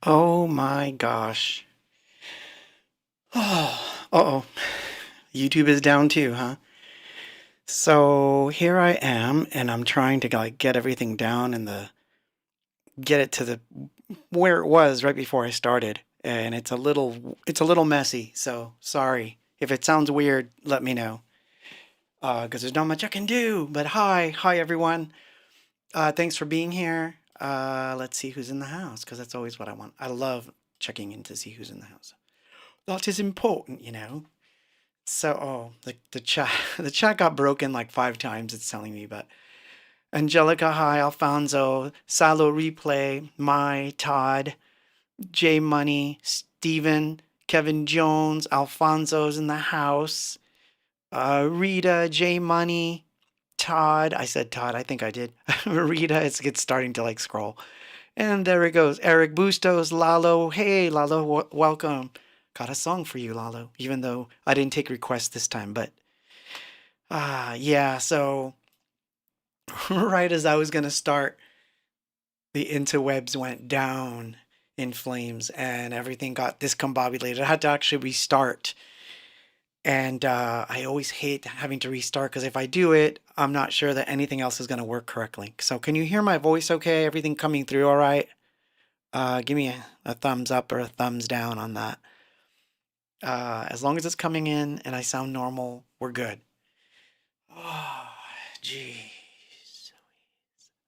Oh my gosh. Oh, uh-oh. YouTube is down too, huh? So here I am, and I'm trying to like get everything down and the get it to the where it was right before I started, and it's a little messy. So sorry if it sounds weird. Let me know, because there's not much I can do. But hi everyone. Thanks for being here. Let's see who's in the house, because that's always what I want. I love checking in to see who's in the house. That is important, you know. So, the chat the chat got broken like 5 times. It's telling me, but Angelica, hi, Alfonso, Silo Replay, Mai, Todd, J Money, Steven, Kevin Jones, Alfonso's in the house, Rita, J Money, Todd. I said Todd. I think I did. Rita, it's starting to like scroll. And there it goes. Eric Bustos, Lalo. Hey, Lalo, welcome. Got a song for you, Lalo, even though I didn't take requests this time. But yeah, so right as I was going to start, the interwebs went down in flames and everything got discombobulated. I had to actually restart. And I always hate having to restart because if I do it, I'm not sure that anything else is going to work correctly. So, can you hear my voice okay? Everything coming through all right? Give me a thumbs up or a thumbs down on that. As long as it's coming in and I sound normal, we're good. Oh, jeez.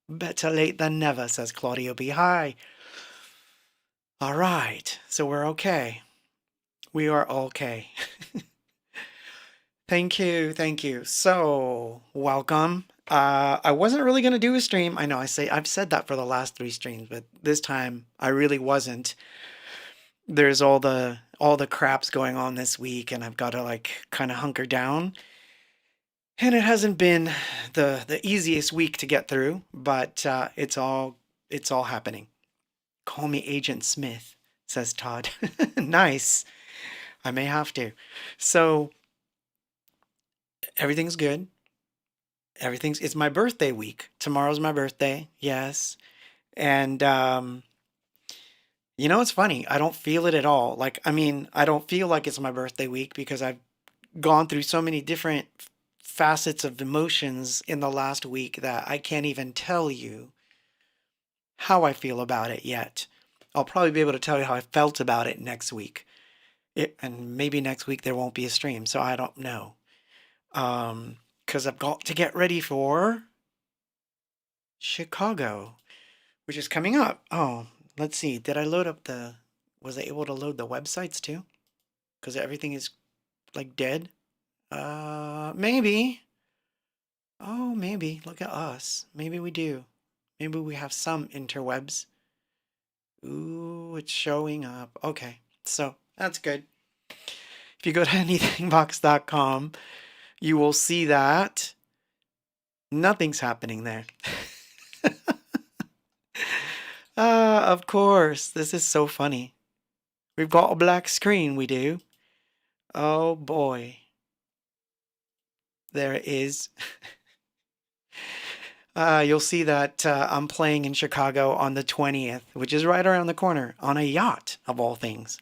Better late than never, says Claudio B. Hi. All right, so we're okay. We are okay. Thank you, thank you. So, welcome. I wasn't really gonna do a stream. I know I've said that for the last 3 streams, but this time I really wasn't. There's all the craps going on this week, and I've got to like kind of hunker down. And it hasn't been the easiest week to get through, but it's all happening. Call me Agent Smith, says Todd. Nice. I may have to. So everything's good. It's my birthday week. Tomorrow's my birthday. Yes. And it's funny. I don't feel it at all. Like, I mean, I don't feel like it's my birthday week because I've gone through so many different facets of emotions in the last week that I can't even tell you how I feel about it yet. I'll probably be able to tell you how I felt about it next week. And maybe next week there won't be a stream, so I don't know. Because I've got to get ready for Chicago, which is coming up. Oh, let's see. Was I able to load the websites too? Because everything is like dead. Maybe. Oh, maybe. Look at us. Maybe we do. Maybe we have some interwebs. Ooh, it's showing up. Okay, so that's good. If you go to anythingbox.com, you will see that nothing's happening there. Of course. This is so funny. We've got a black screen, we do. Oh boy. There it is. You'll see that I'm playing in Chicago on the 20th, which is right around the corner, on a yacht, of all things.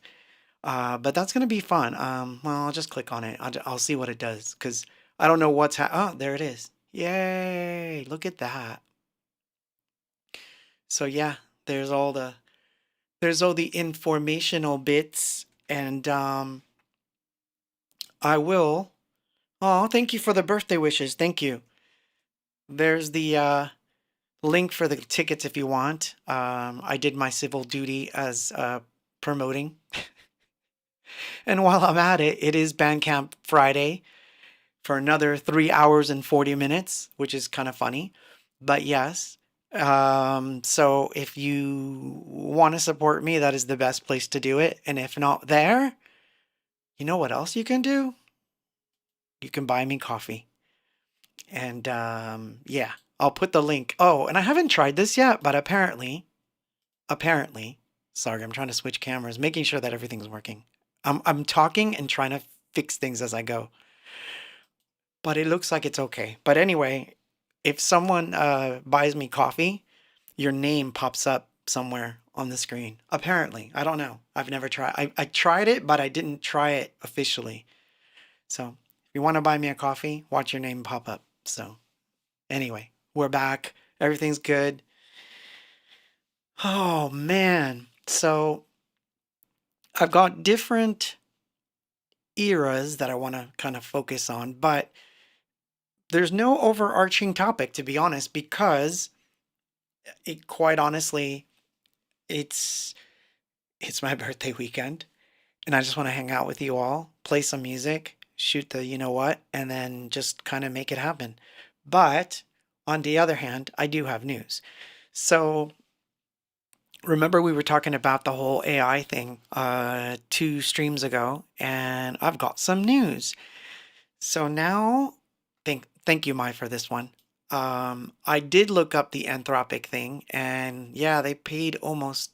But that's going to be fun. Well, I'll just click on it. I'll see what it does, because I don't know oh, there it is. Yay! Look at that. So yeah, there's all the there's all the informational bits, and I will. Oh, thank you for the birthday wishes. Thank you. There's the link for the tickets if you want. I did my civil duty as promoting. And while I'm at it, it is Bandcamp Friday for another 3 hours and 40 minutes, which is kind of funny. But yes, so if you want to support me, that is the best place to do it. And if not there, you know what else you can do? You can buy me coffee. And yeah, I'll put the link. Oh, and I haven't tried this yet, but apparently, sorry, I'm trying to switch cameras, making sure that everything's working. I'm talking and trying to fix things as I go, but it looks like it's okay. But anyway, if someone buys me coffee, your name pops up somewhere on the screen. Apparently, I don't know. I've never tried. I tried it, but I didn't try it officially. So if you want to buy me a coffee, watch your name pop up. So anyway, we're back. Everything's good. Oh man. So I've got different eras that I want to kind of focus on, but there's no overarching topic, to be honest, because quite honestly, it's it's my birthday weekend, and I just want to hang out with you all, play some music, shoot the you know what, and then just kind of make it happen. But on the other hand, I do have news. So remember we were talking about the whole AI thing 2 streams ago, and I've got some news. So now, thank you, Mai, for this one. I did look up the Anthropic thing, and yeah, they paid almost,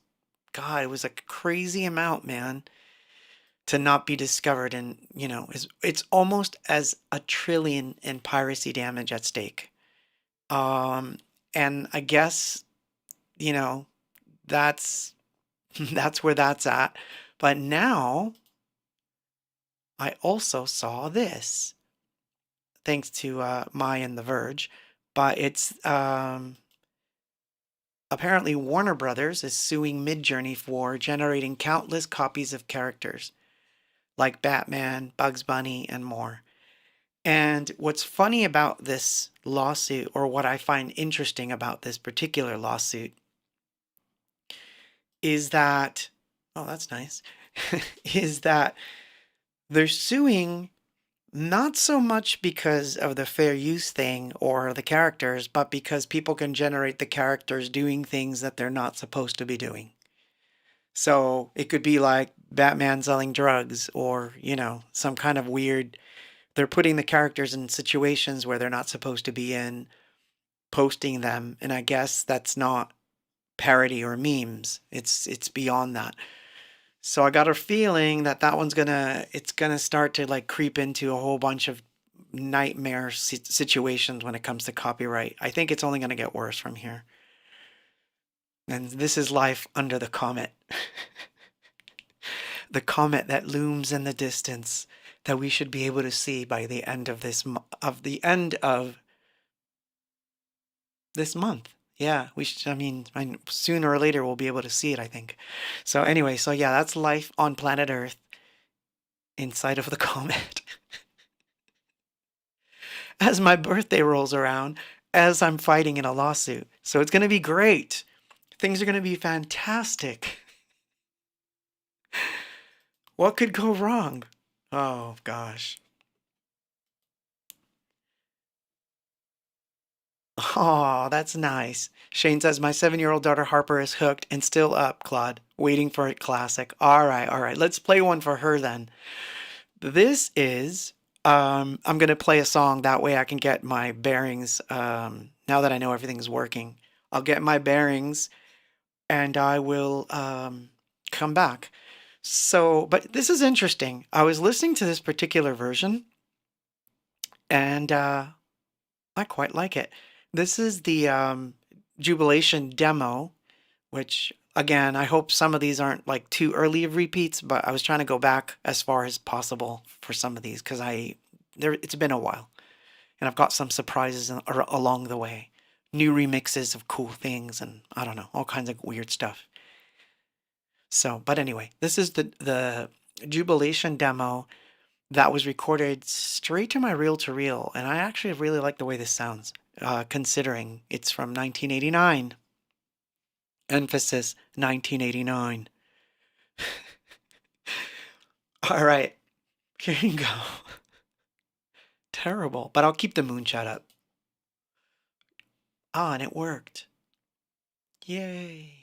God, it was a crazy amount, man, to not be discovered. And, it's almost as a trillion in piracy damage at stake. Um, and I guess, you know, that's that's where that's at. But now I also saw this, thanks to Mai and The Verge. But it's apparently Warner Brothers is suing Midjourney for generating countless copies of characters like Batman, Bugs Bunny, and more. And what's funny about this lawsuit, or what I find interesting about this particular lawsuit, is that, oh, that's nice, is that they're suing not so much because of the fair use thing or the characters, but because people can generate the characters doing things that they're not supposed to be doing. So it could be like Batman selling drugs, or, some kind of weird, they're putting the characters in situations where they're not supposed to be in, posting them, and I guess that's not parody or memes. It's beyond that. So I got a feeling that it's gonna start to like creep into a whole bunch of nightmare situations when it comes to copyright. I think it's only gonna get worse from here. And this is life under the comet. The comet that looms in the distance, that we should be able to see by the end of this month. Yeah, we should, sooner or later we'll be able to see it, I think. So anyway, so yeah, that's life on planet Earth inside of the comet. As my birthday rolls around, as I'm fighting in a lawsuit. So it's going to be great. Things are going to be fantastic. What could go wrong? Oh, gosh. Oh, that's nice. Shane says, my 7-year-old daughter Harper is hooked and still up, Claude, waiting for it classic. All right, all right. Let's play one for her then. This is, I'm going to play a song. That way I can get my bearings. Now that I know everything's working, I'll get my bearings and I will come back. So, but this is interesting. I was listening to this particular version, and I quite like it. This is the Jubilation demo, which again, I hope some of these aren't like too early of repeats, but I was trying to go back as far as possible for some of these because it's been a while, and I've got some surprises along the way, new remixes of cool things, and I don't know, all kinds of weird stuff. So, but anyway, this is the Jubilation demo that was recorded straight to my reel-to-reel, and I actually really like the way this sounds, considering it's from 1989. Emphasis, 1989. All right, here you go. Terrible, but I'll keep the moonshot up. Ah, and it worked. Yay.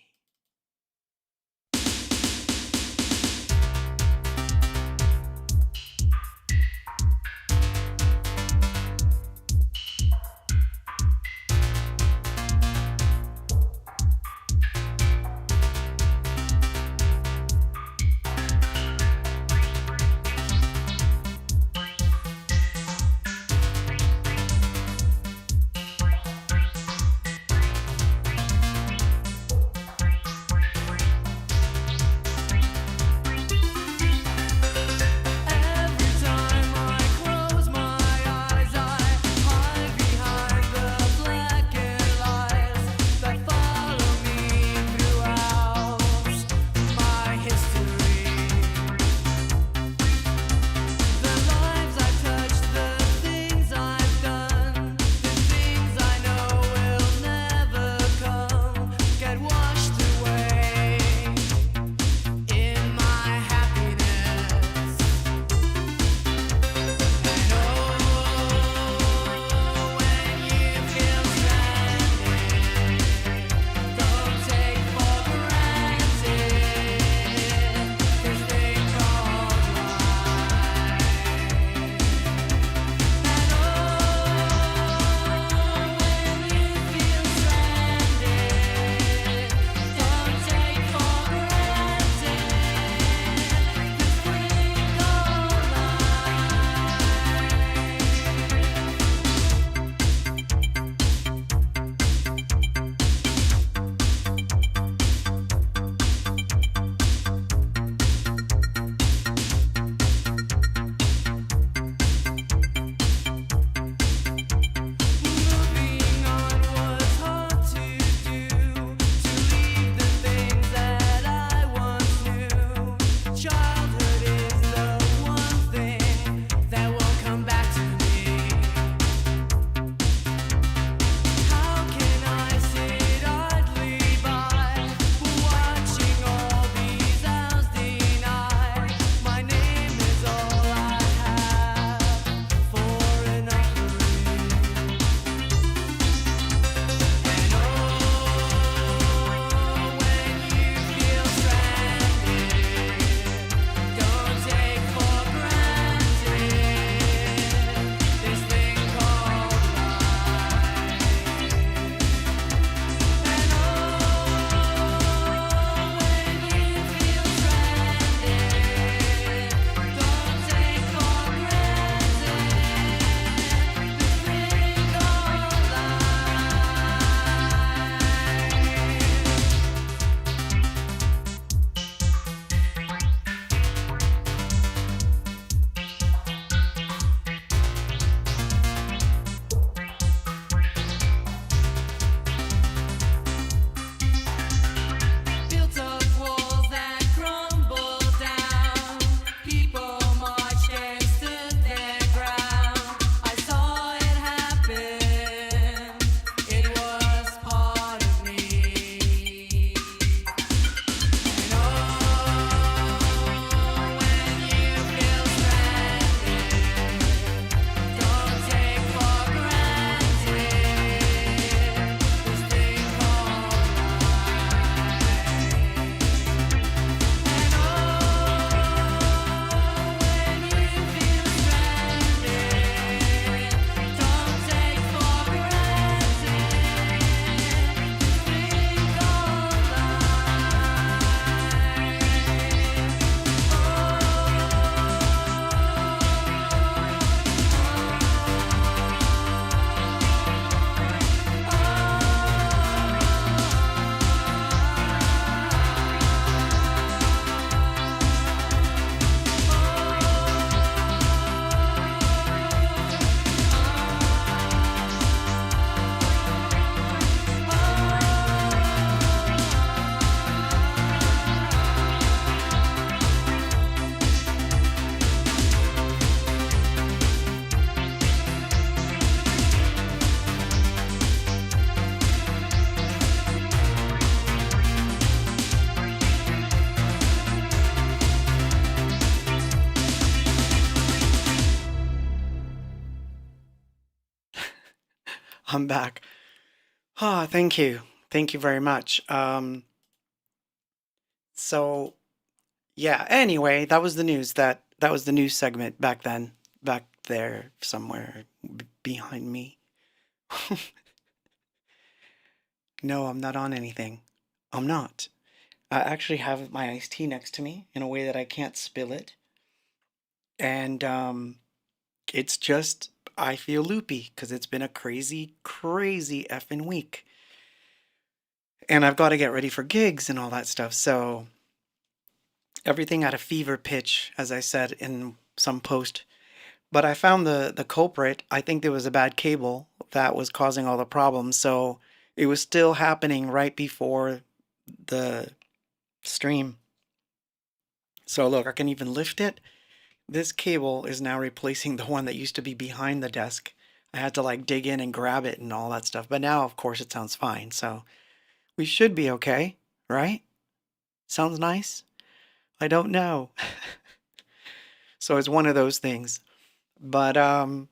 I'm back. Ah, thank you. Thank you very much. So yeah, anyway, that was the news. That was the news segment back then, back there somewhere behind me. No, I'm not on anything. I'm not. I actually have my iced tea next to me in a way that I can't spill it. And it's just I feel loopy because it's been a crazy, crazy effing week. And I've got to get ready for gigs and all that stuff. So everything at a fever pitch, as I said in some post. But I found the culprit. I think there was a bad cable that was causing all the problems. So it was still happening right before the stream. So look, I can even lift it. This cable is now replacing the one that used to be behind the desk. I had to like dig in and grab it and all that stuff. But now, of course, it sounds fine. So we should be okay, right? Sounds nice? I don't know. So it's one of those things. But um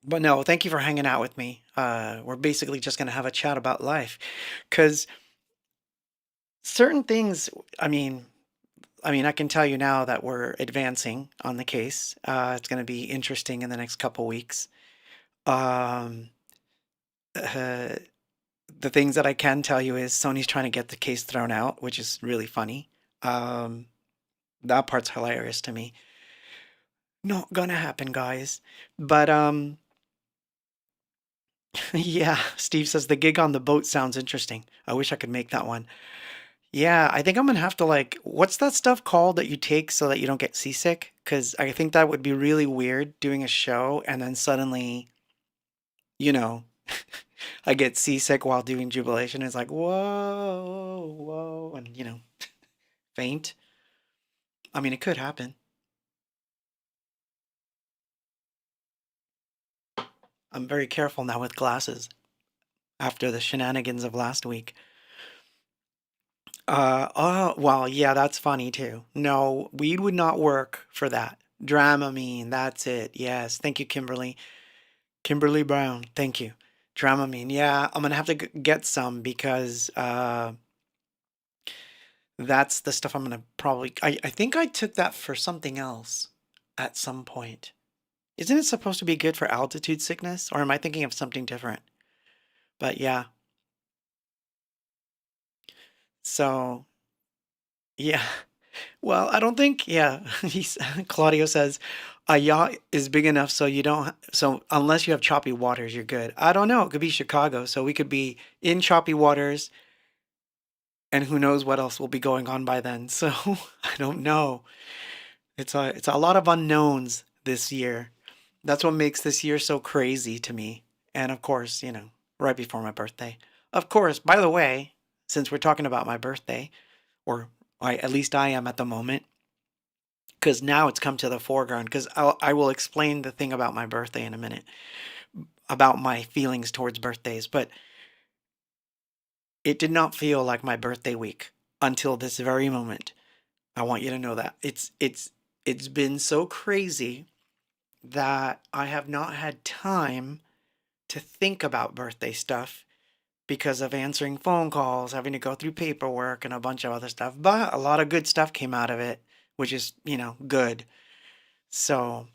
but no, thank you for hanging out with me. We're basically just gonna have a chat about life. 'Cause certain things, I mean, I can tell you now that we're advancing on the case. It's gonna be interesting in the next couple weeks. Um uh, the things that I can tell you is Sony's trying to get the case thrown out, which is really funny. Um, that part's hilarious to me. Not gonna happen, guys. But yeah, Steve says the gig on the boat sounds interesting. I wish I could make that one. Yeah, I think I'm gonna have to like, what's that stuff called that you take so that you don't get seasick? Because I think that would be really weird doing a show and then suddenly, you know, I get seasick while doing Jubilation. It's like, whoa, whoa, and faint. I mean, it could happen. I'm very careful now with glasses after the shenanigans of last week. Oh, well, yeah, that's funny too. No, weed would not work for that. Dramamine, that's it. Yes, thank you, Kimberly. Kimberly Brown, thank you. Dramamine, yeah, I'm gonna have to get some because that's the stuff I'm gonna probably. I think I took that for something else at some point. Isn't it supposed to be good for altitude sickness, or am I thinking of something different? But yeah, so yeah. Well, I don't think, yeah. Claudio says a yacht is big enough so you don't, so unless you have choppy waters, you're good. I don't know. It could be Chicago, so we could be in choppy waters, and who knows what else will be going on by then. So I don't know. It's a lot of unknowns this year. That's what makes this year so crazy to me. And of course, right before my birthday. Of course, by the way, since we're talking about my birthday, or at least I am at the moment, because now it's come to the foreground. Because I will explain the thing about my birthday in a minute, about my feelings towards birthdays. But it did not feel like my birthday week until this very moment. I want you to know that it's been so crazy that I have not had time to think about birthday stuff because of answering phone calls, having to go through paperwork and a bunch of other stuff. But a lot of good stuff came out of it, which is, good. So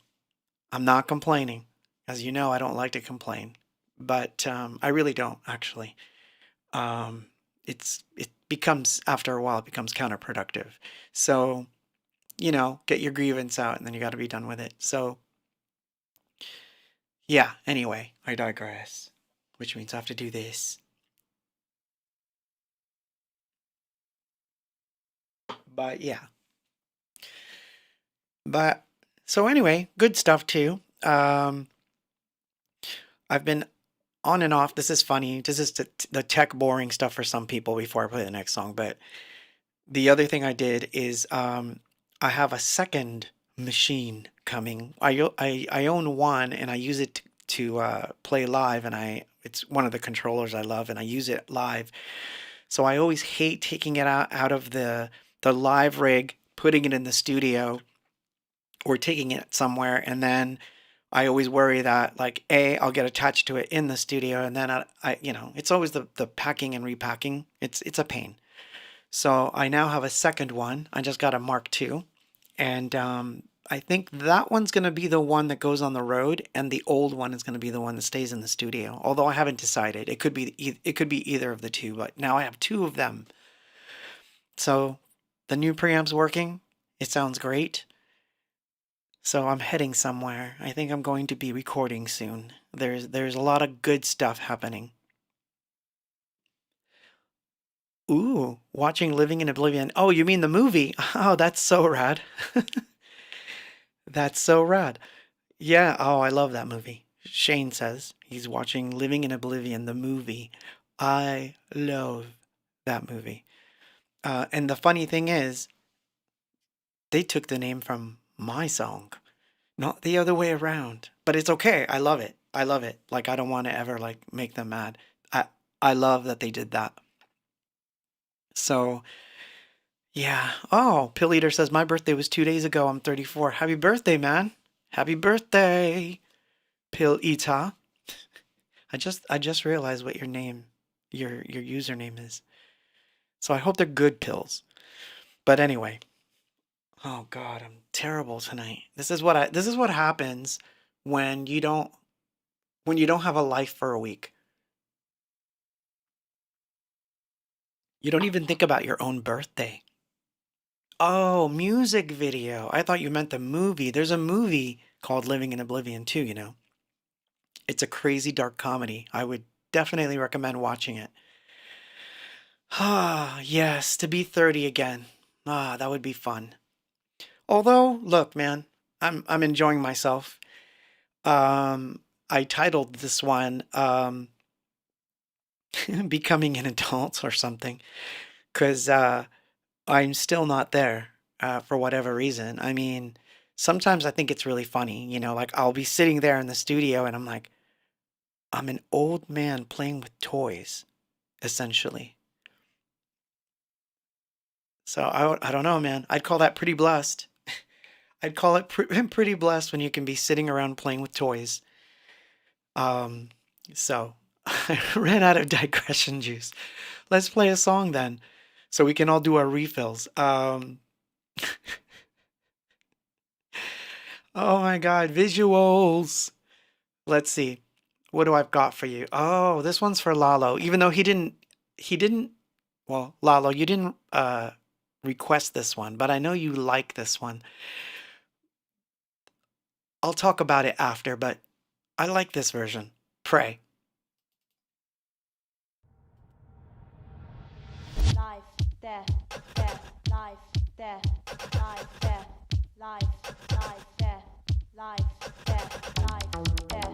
I'm not complaining. As you know, I don't like to complain, but I really don't actually. Um, it becomes after a while it becomes counterproductive. So get your grievance out, and then you got to be done with it. So yeah. Anyway, I digress, which means I have to do this. But yeah. But so anyway, good stuff too. I've been on and off. This is funny. This is the tech boring stuff for some people before I play the next song. But the other thing I did is I have a second machine coming. I own one and I use it to play live, and it's one of the controllers I love, and I use it live. So I always hate taking it out of the live rig, putting it in the studio, or taking it somewhere and then I always worry that like I'll get attached to it in the studio, and then it's always the packing and repacking. It's a pain. So I now have a second one. I just got a Mark II, and I think that one's going to be the one that goes on the road, and the old one is going to be the one that stays in the studio. Although I haven't decided. It could be either of the two, but now I have two of them. So the new preamp's working. It sounds great. So I'm heading somewhere. I think I'm going to be recording soon. There's a lot of good stuff happening. Ooh, watching Living in Oblivion. Oh, you mean the movie? Oh, that's so rad. That's so rad. Yeah, oh, I love that movie. Shane says he's watching Living in Oblivion, the movie. I love that movie. And the funny thing is, they took the name from my song, not the other way around. But it's okay. I love it. I love it. Like I don't want to ever like make them mad. I I love that they did that. So yeah. Oh, Pill Eater says my birthday was 2 days ago. I'm 34. Happy birthday, man. Happy birthday, Pill Eater. I just realized what your username is. So I hope they're good pills. But anyway, oh God, I'm terrible tonight. This is what happens when you don't have a life for a week. You don't even think about your own birthday. Oh, music video. I thought you meant the movie. There's a movie called Living in Oblivion too. It's a crazy dark comedy. I would definitely recommend watching it. Ah, yes, to be 30 again. Ah, that would be fun. Although, look, man, I'm enjoying myself. I titled this one Becoming an Adult or something, because I'm still not there for whatever reason. I mean, sometimes I think it's really funny, like I'll be sitting there in the studio and I'm like, I'm an old man playing with toys, essentially. So I don't know, man. I'd call that pretty blessed. I'd call it pretty blessed when you can be sitting around playing with toys. Um, so I ran out of digression juice. Let's play a song then, so we can all do our refills. Oh my God, visuals. Let's see. What do I've got for you? Oh, this one's for Lalo. Even though he didn't, well, Lalo, you didn't request this one, but I know you like this one. I'll talk about it after, but I like this version. Pray. Life, death, death, life, death, life, death, life, life, death, life, death, life, death,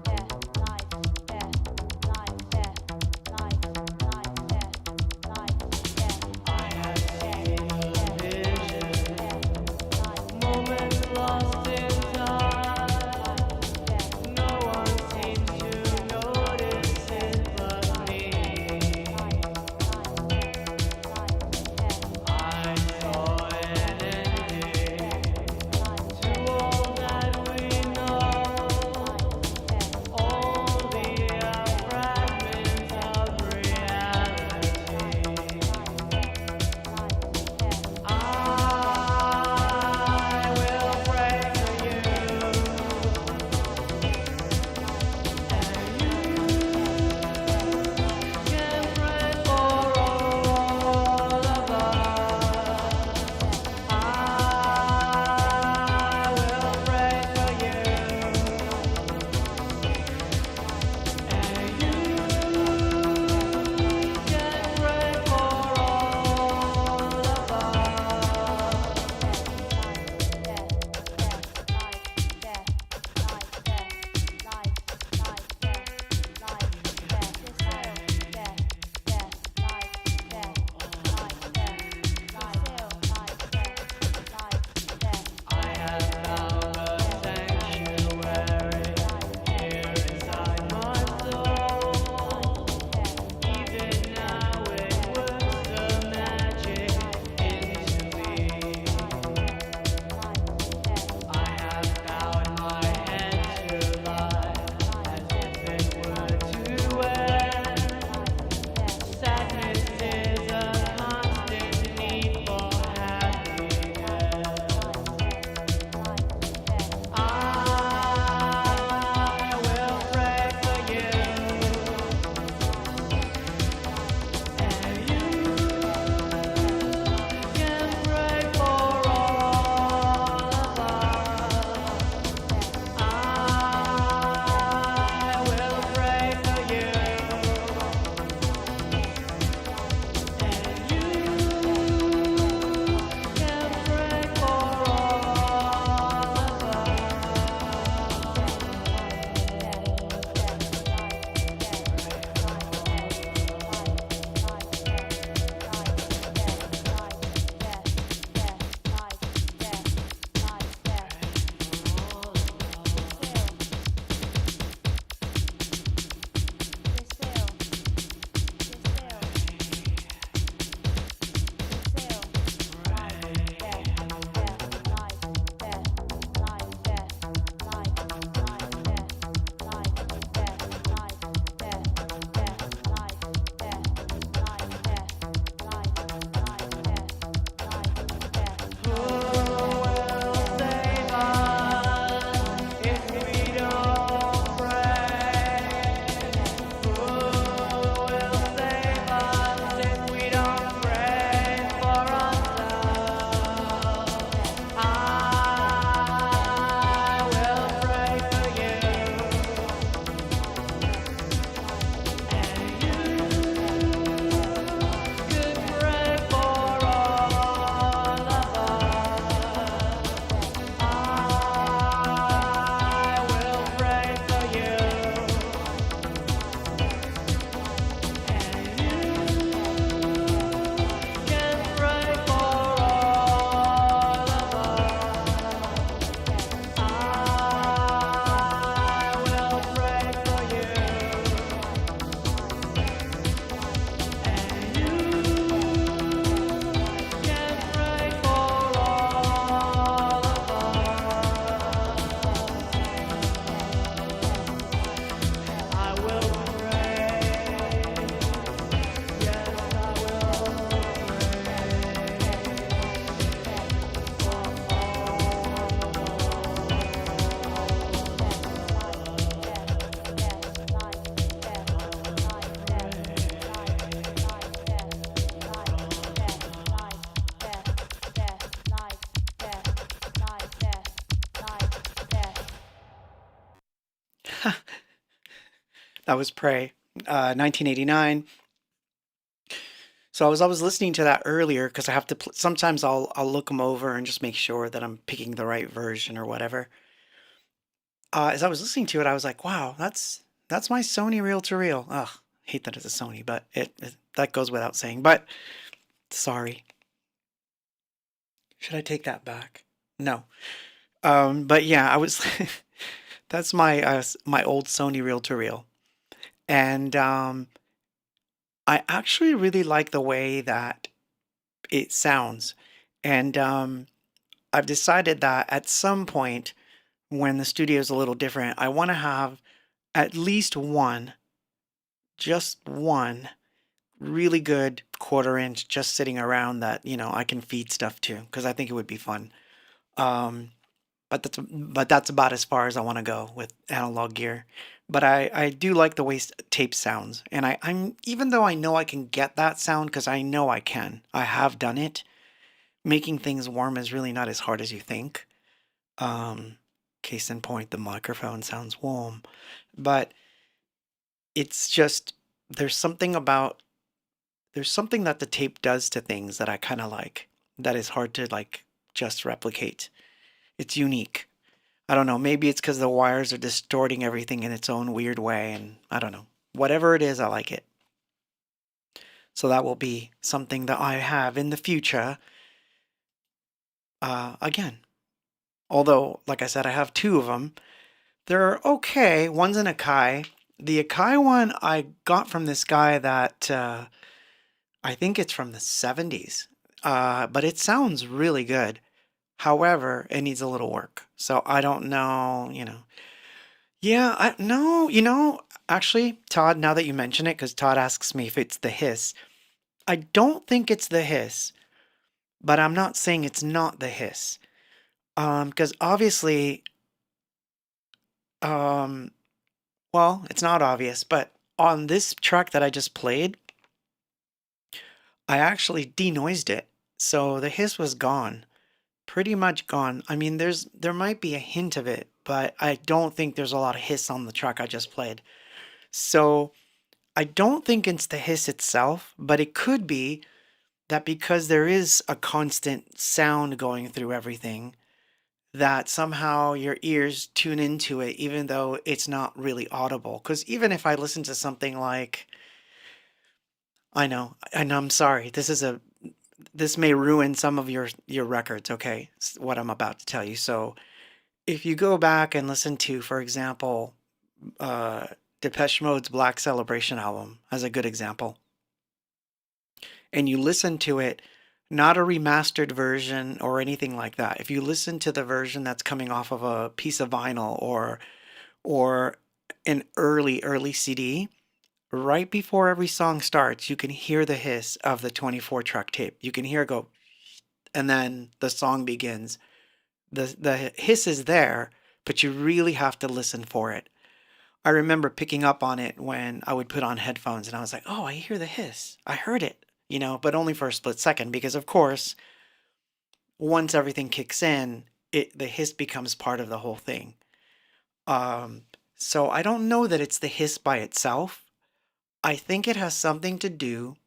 death, life, death, life, death, life, life, death, life, death. I have seen a vision, moments lost in time. No one seems to notice it but me. I saw an ending to all that we That was Prey, 1989. So I was listening to that earlier because I have to. Sometimes I'll look them over and just make sure that I'm picking the right version or whatever. As I was listening to it, I was like, "Wow, that's my Sony reel to reel." Ugh, hate that it's a Sony, but it that goes without saying. But sorry, should I take that back? No. But yeah, I was. That's my old Sony reel to reel, and I actually really like the way that it sounds, and I've decided that at some point when the studio is a little different, I want to have at least one, just one really good quarter inch just sitting around that, I can feed stuff to because I think it would be fun. Um, but that's about as far as I want to go with analog gear. But I do like the way tape sounds, and I'm even though I know I can get that sound because I know I can. I have done it. Making things warm is really not as hard as you think. Um, Case in point, the microphone sounds warm, but it's just there's something about there's something that the tape does to things that I kind of like that is hard to like just replicate. It's unique. I don't know, maybe it's because the wires are distorting everything in its own weird way, and I don't know. Whatever it is, I like it. So that will be something that I have in the future. Again, although, like I said, I have two of them. They're okay. One's an Akai. The Akai one I got from this guy that I think it's from the 70s, but it sounds really good. However, it needs a little work. So I don't know. Yeah, no, actually, Todd, now that you mention it, because Todd asks me if it's the hiss, I don't think it's the hiss, but I'm not saying it's not the hiss. Because obviously, um, well, it's not obvious, but on this track that I just played, I actually denoised it. So the hiss was gone, pretty much gone. I mean, there might be a hint of it, but I don't think there's a lot of hiss on the track I just played. So I don't think it's the hiss itself, but it could be that because there is a constant sound going through everything, that somehow your ears tune into it, even though it's not really audible. Because even if I listen to something like, I know, and I'm sorry, this may ruin some of your records. Okay, what I'm about to tell you. So if you go back and listen to, for example, uh, Depeche Mode's Black Celebration album as a good example, and you listen to it, not a remastered version or anything like that. If you listen to the version that's coming off of a piece of vinyl or an early CD, right before every song starts, you can hear the hiss of the 24 track tape. You can hear it go, and then the song begins. The hiss is there, but you really have to listen for it. I remember picking up on it when I would put on headphones and I was like, "Oh, I hear the hiss. I heard it." But only for a split second because of course, once everything kicks in, the hiss becomes part of the whole thing. Um, so I don't know that it's the hiss by itself. I think it has something to do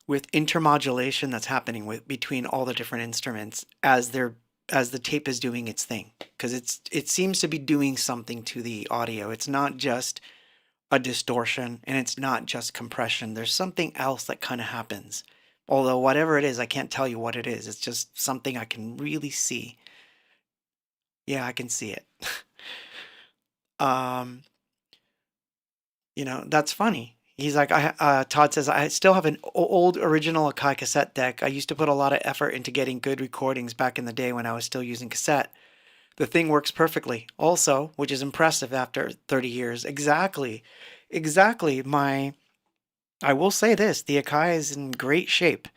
with intermodulation that's happening between all the different instruments as the tape is doing its thing because it seems to be doing something to the audio. It's not just a distortion and it's not just compression. There's something else that kind of happens. Although whatever it is, I can't tell you what it is. It's just something I can really see. Yeah, I can see it. um, that's funny. He's like, Todd says, I still have an old original Akai cassette deck. I used to put a lot of effort into getting good recordings back in the day when I was still using cassette. The thing works perfectly. Also, which is impressive after 30 years. Exactly. Exactly. I will say this, the Akai is in great shape.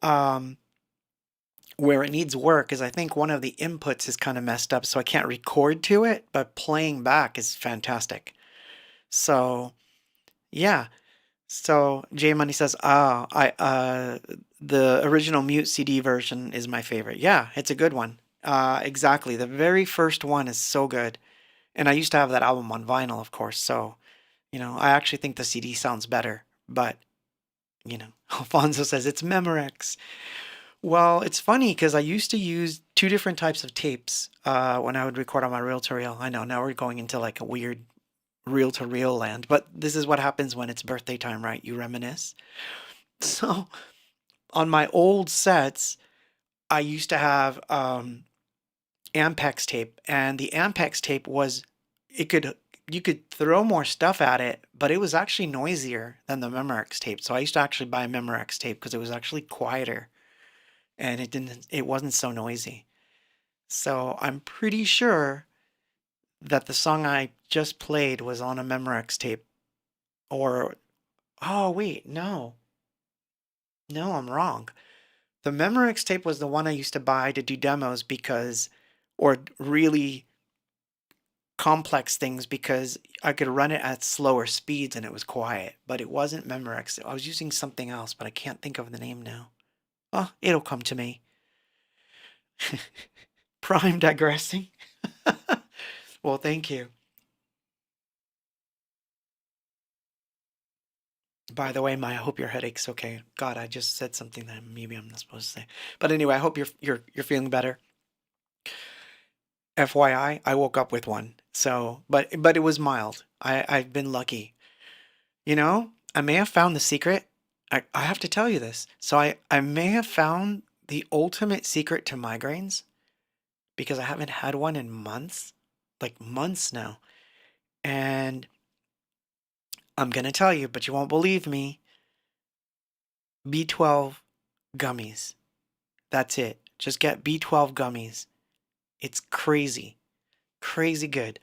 Um, where it needs work is I think one of the inputs is kind of messed up, so I can't record to it, but playing back is fantastic. So, yeah. So J Money says, I the original Mute CD version is my favorite. Yeah, it's a good one. Exactly. The very first one is so good. And I used to have that album on vinyl, of course. So I actually think the CD sounds better, but Alfonso says it's Memorex. Well, it's funny because I used to use two different types of tapes when I would record on my reel-to-reel. I know now we're going into like a weird reel-to-reel land, but this is what happens when it's birthday time, right? You reminisce. So on my old sets, I used to have Ampex tape, and the Ampex tape was it could you could throw more stuff at it, but it was actually noisier than the Memorex tape. So I used to actually buy a Memorex tape because it was actually quieter and it wasn't so noisy. So I'm pretty sure that the song I just played was on a Memorex tape. Or oh wait, no. No, I'm wrong. The Memorex tape was the one I used to buy to do demos because or really complex things because I could run it at slower speeds and it was quiet, but it wasn't Memorex. I was using something else, but I can't think of the name now. Oh, it'll come to me. Prime digressing. Well, thank you. By the way, I hope your headache's okay. God, I just said something that maybe I'm not supposed to say. But anyway, I hope you're feeling better. FYI, I woke up with one. So, but it was mild. I've been lucky. I may have found the secret. I have to tell you this. So I may have found the ultimate secret to migraines because I haven't had one in months, like months now. And I'm going to tell you, but you won't believe me. B12 gummies. That's it. Just get B12 gummies. It's crazy. Crazy good.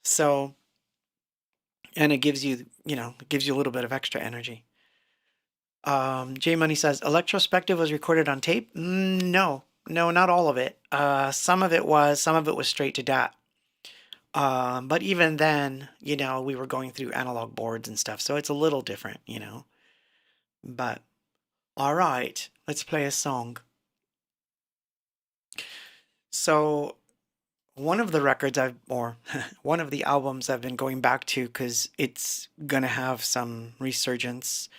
So, and it gives you, it gives you a little bit of extra energy. J Money says, Electrospective was recorded on tape? No, not all of it. Some of it was straight to DAT. But even then, we were going through analog boards and stuff, so it's a little different, But, all right, let's play a song. So, one of the records or one of the albums I've been going back to because it's gonna have some resurgence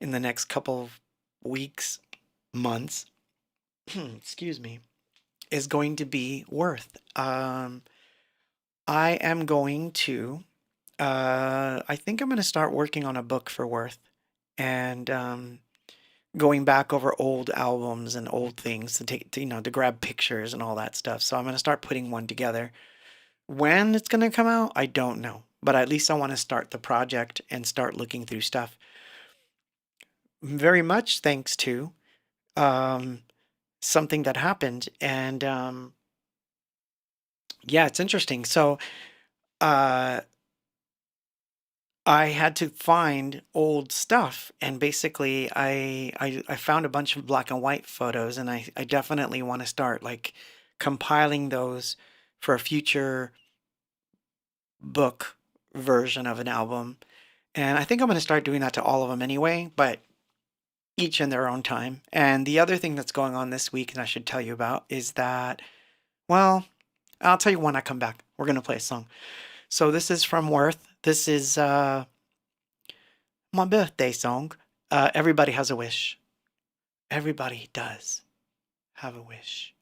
in the next couple of weeks, months, excuse me, is going to be Worth. I am going to, I think I'm going to start working on a book for Worth and going back over old albums and old things to to grab pictures and all that stuff. So I'm going to start putting one together. When it's going to come out, I don't know. But at least I want to start the project and start looking through stuff. Very much thanks to something that happened. And yeah, it's interesting. So uh, I had to find old stuff, and basically I found a bunch of black and white photos, and I definitely want to start like compiling those for a future book version of an album. And I think I'm going to start doing that to all of them anyway, but each in their own time. And the other thing that's going on this week, and I should tell you about, is that, well, I'll tell you when I come back. We're going to play a song. So this is from Worth. This is my birthday song. Everybody has a wish. Everybody does have a wish.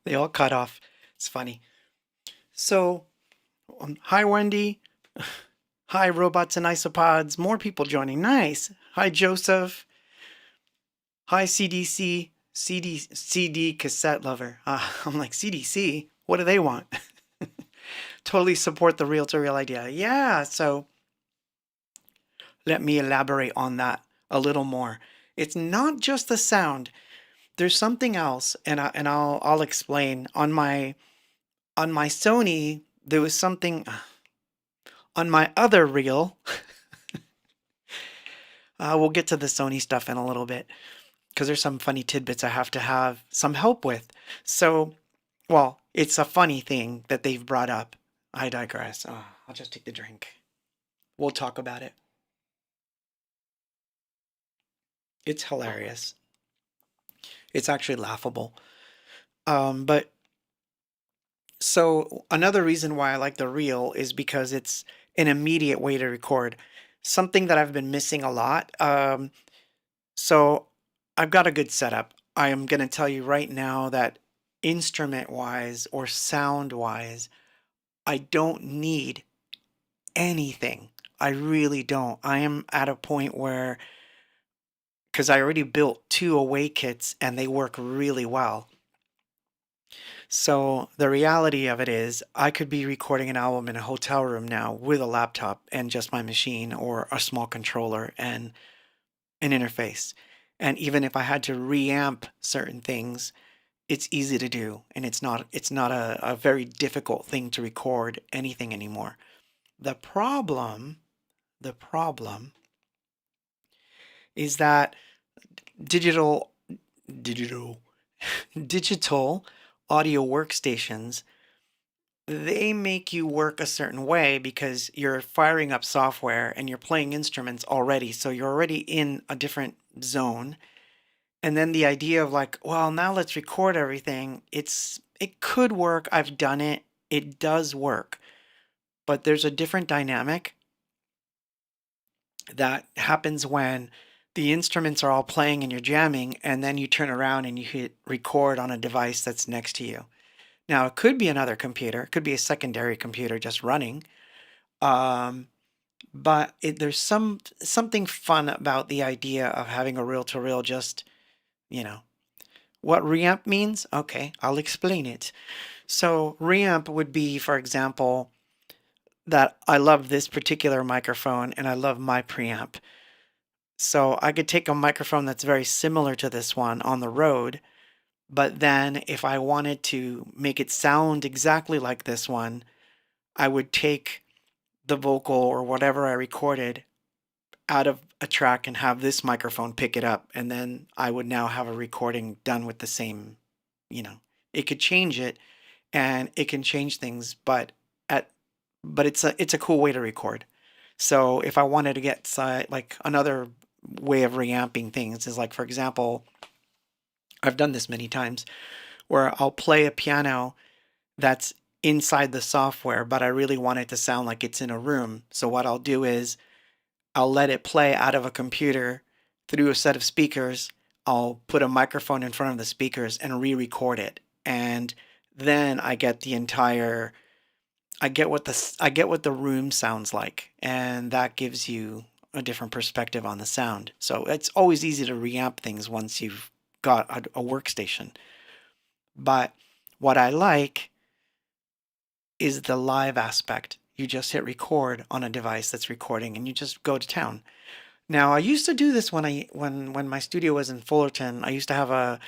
They all cut off. It's funny. So, hi, Wendy. Hi, robots and isopods. More people joining. Nice. Hi, Joseph. Hi, CDC. CD cassette lover. I'm like, CDC? What do they want? Totally support the real to real idea. Yeah, so let me elaborate on that a little more. It's not just the sound. There's something else, and I'll explain. On my Sony, there was something on my other reel. We'll get to the Sony stuff in a little bit because there's some funny tidbits I have to have some help with. So, well, it's a funny thing that they've brought up. I digress. I'll just take the drink. We'll talk about it. It's hilarious. It's actually laughable. But so another reason why I like the reel is because it's an immediate way to record. Something that I've been missing a lot. So I've got a good setup. I am going to tell you right now that instrument wise or sound wise, I don't need anything. I really don't. I am at a point where, because I already built two away kits and they work really well. So the reality of it is, I could be recording an album in a hotel room now with a laptop and just my machine or a small controller and an interface. And even if I had to reamp certain things, it's easy to do, and it's not a very difficult thing to record anything anymore. The problem is that digital digital digital audio workstations, they make you work a certain way because you're firing up software and you're playing instruments already, so you're already in a different zone. And then the idea of like, well, now let's record everything. It could work. I've done it. It does work. But there's a different dynamic that happens when the instruments are all playing and you're jamming, and then you turn around and you hit record on a device that's next to you. Now, it could be another computer, it could be a secondary computer just running. Um, but there's something fun about the idea of having a reel to reel just, you know, what reamp means? Okay, I'll explain it. So, reamp would be, for example, that I love this particular microphone and I love my preamp. So, I could take a microphone that's very similar to this one on the road, but then if I wanted to make it sound exactly like this one, I would take the vocal or whatever I recorded out of a track and have this microphone pick it up, and then I would now have a recording done with the same, you know. It could change it and it can change things, at but it's a cool way to record. So if I wanted to get like another way of reamping things is like, for example, I've done this many times where I'll play a piano that's inside the software, but I really want it to sound like it's in a room. So what I'll do is I'll let it play out of a computer through a set of speakers. I'll put a microphone in front of the speakers and re-record it. And then I get what the room sounds like, and that gives you a different perspective on the sound. So it's always easy to reamp things once you've got a workstation. But what I like is the live aspect. You just hit record on a device that's recording and you just go to town. Now, I used to do this when my studio was in Fullerton. I used to have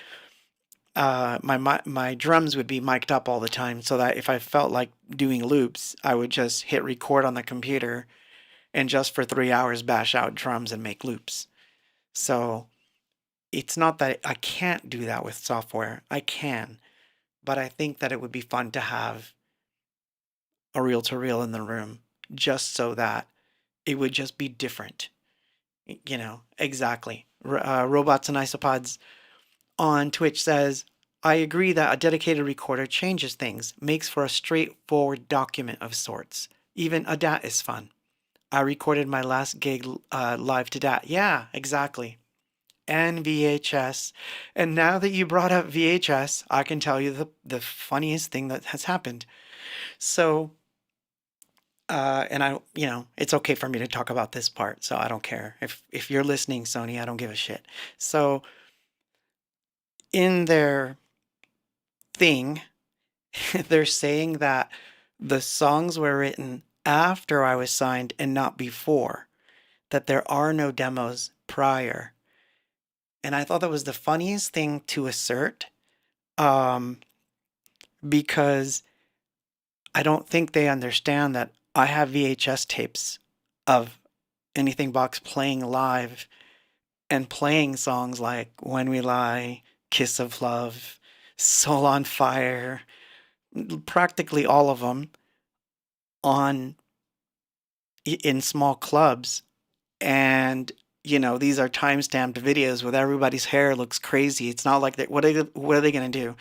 my drums would be mic'd up all the time so that if I felt like doing loops, I would just hit record on the computer and just for 3 hours bash out drums and make loops. So it's not that I can't do that with software. I can, but I think that it would be fun to have a reel to reel in the room just so that it would just be different. Exactly. Robots and Isopods on Twitch says, I agree that a dedicated recorder changes things, makes for a straightforward document of sorts. Even a DAT is fun. I recorded my last gig live to DAT. Yeah, exactly. and VHS. And now that you brought up VHS, I can tell you the funniest thing that has happened. So, and it's okay for me to talk about this part, so I don't care. If you're listening, Sony, I don't give a shit. So, in their thing, they're saying that the songs were written after I was signed and not before, that there are no demos prior. And I thought that was the funniest thing to assert, um, because I don't think they understand that I have VHS tapes of Anything Box playing live and playing songs like When We Lie, Kiss of Love, Soul on Fire, practically all of them on in small clubs. And these are time-stamped videos with everybody's hair looks crazy. It's not like what are they going to do?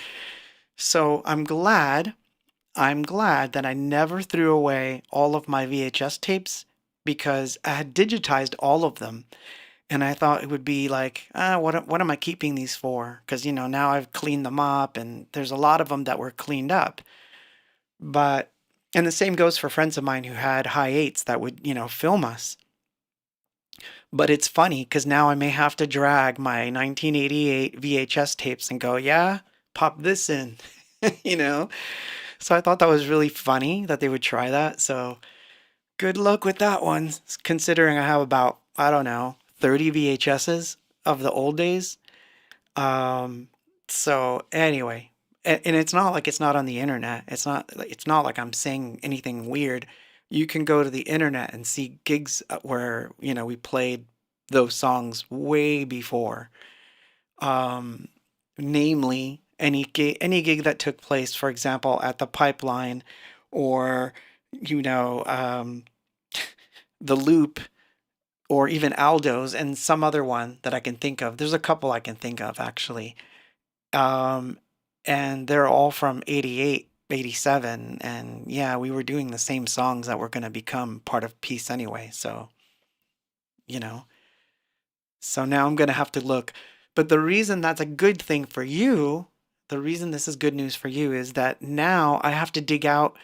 So I'm glad that I never threw away all of my VHS tapes because I had digitized all of them. And I thought it would be like, what am I keeping these for? Because, now I've cleaned them up and there's a lot of them that were cleaned up. But, and the same goes for friends of mine who had high eights that would, film us. But it's funny because now I may have to drag my 1988 VHS tapes and go, yeah, pop this in, you know? So I thought that was really funny that they would try that. So good luck with that one, considering I have about, I don't know, 30 VHSs of the old days. Um, so anyway, and it's not like it's not on the internet. It's not like I'm saying anything weird. You can go to the internet and see gigs where, we played those songs way before. Um, Namely, any gig that took place, for example, at the Pipeline or, you know, um, the Loop or even Aldo's and some other one that I can think of. There's a couple I can think of actually. Um, and they're all from 88, 87. And yeah, we were doing the same songs that were going to become part of Peace anyway. So, you know, so now I'm going to have to look. But the reason that's a good thing for you, the reason this is good news for you is that now I have to dig out,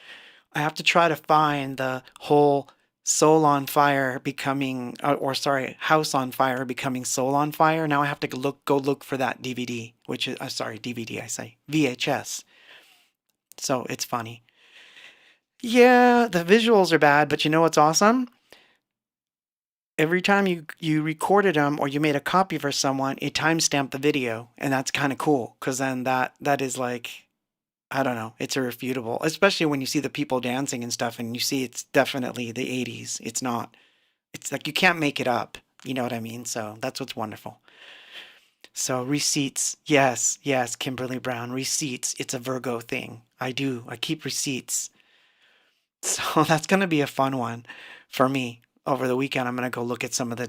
I have to try to find the whole Soul on Fire becoming, or sorry, House on Fire becoming Soul on Fire. Now I have to go look for that DVD, which is, sorry, DVD, I say, VHS. So it's funny. Yeah, the visuals are bad, but you know what's awesome? Every time you recorded them or you made a copy for someone, it timestamped the video, and that's kind of cool because then that is like, I don't know, it's irrefutable, especially when you see the people dancing and stuff and you see it's definitely the 80s. It's not, it's like you can't make it up. You know what I mean? So that's what's wonderful. So receipts, yes, yes, Kimberly Brown, receipts. It's a Virgo thing. I do. I keep receipts. So that's going to be a fun one for me. Over the weekend, I'm going to go look at some of the,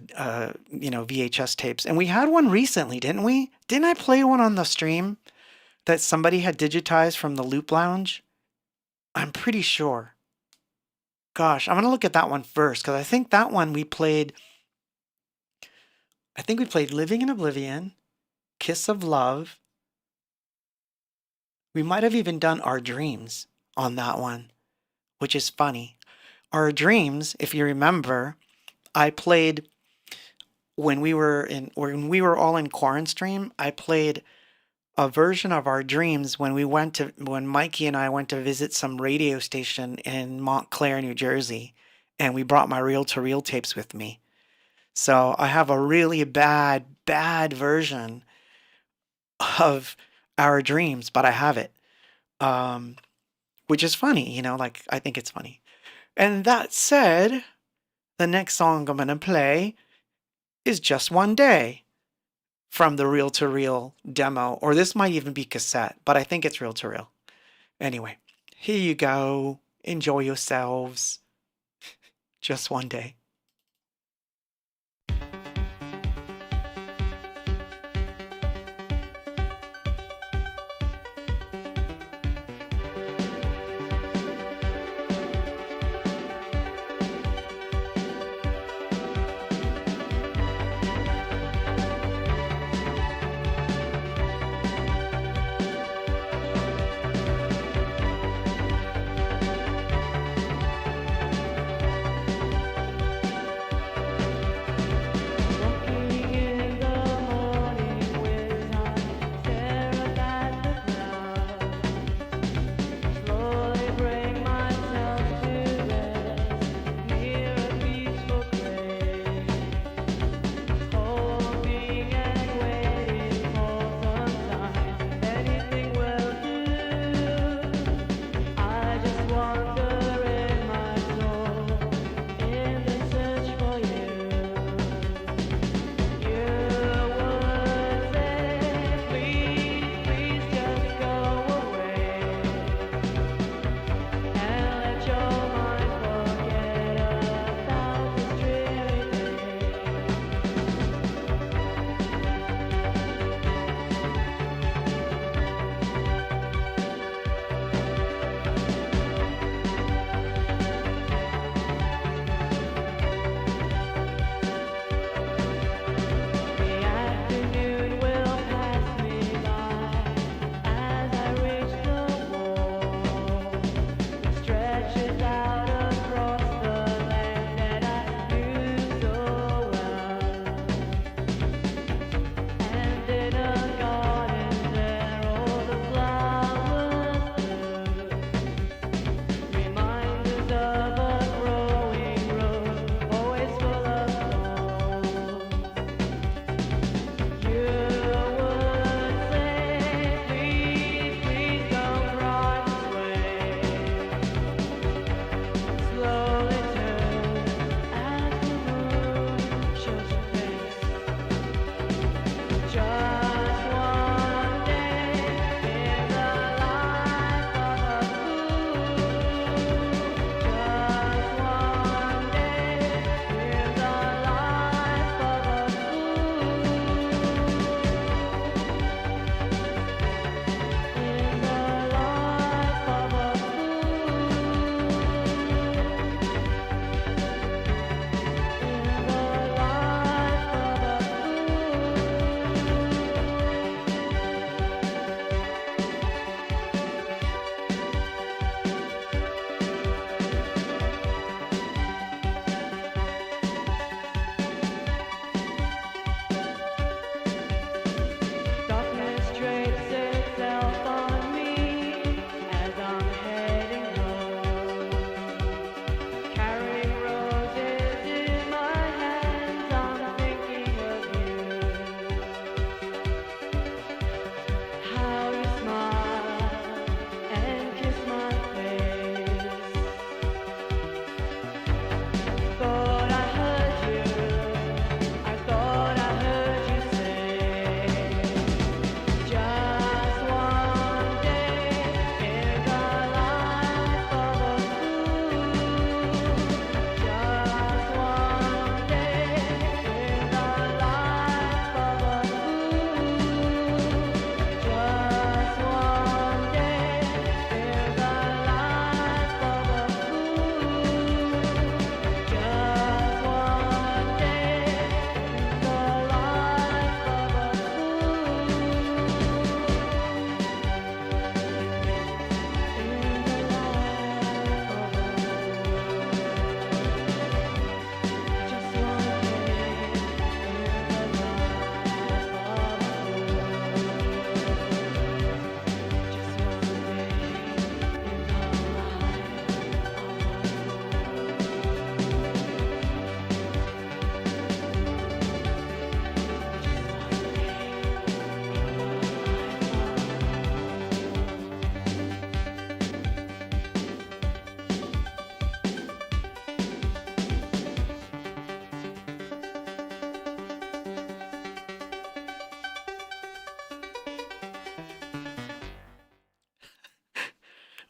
VHS tapes. And we had one recently, didn't we? Didn't I play one on the stream that somebody had digitized from the Loop Lounge? I'm pretty sure. Gosh, I'm going to look at that one first because I think that one I think we played Living in Oblivion, Kiss of Love. We might have even done Our Dreams on that one, which is funny. Our Dreams, if you remember, I played when we were all in Quarantine. I played a version of Our Dreams when Mikey and I went to visit some radio station in Montclair, New Jersey, and we brought my reel-to-reel tapes with me. So I have a really bad, bad version of Our Dreams, but I have it, um, which is funny, like I think it's funny. And that said, the next song I'm going to play is Just One Day from the reel to reel demo, or this might even be cassette, but I think it's reel to reel. Anyway, here you go. Enjoy yourselves. Just one day.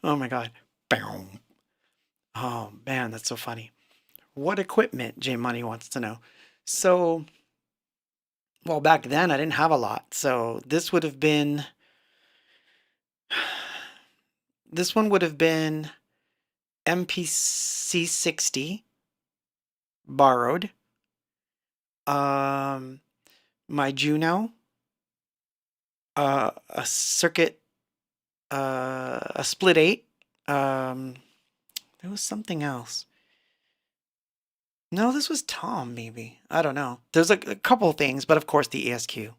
Oh my God. Boom. Oh man, that's so funny. What equipment? J Money wants to know. So, well, back then I didn't have a lot. So this one would have been MPC 60 borrowed. Um, my Juno, a circuit, a split eight. Um, there was something else. No, this was Tom, maybe. I don't know. There's a couple things, but of course the ESQ.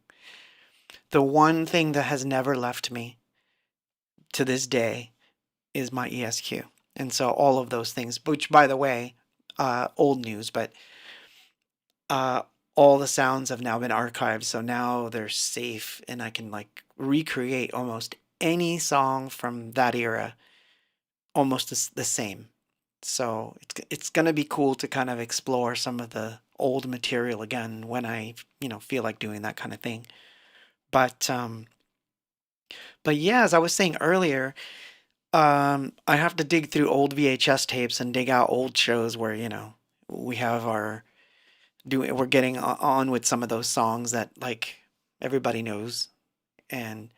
The one thing that has never left me to this day is my ESQ. And so all of those things, which by the way, old news, but uh, all the sounds have now been archived. So now they're safe and I can like recreate almost any song from that era almost the same. So it's gonna be cool to kind of explore some of the old material again when I feel like doing that kind of thing. But but yeah, as I was saying earlier, I have to dig through old VHS tapes and dig out old shows where we have our we're getting on with some of those songs that like everybody knows, and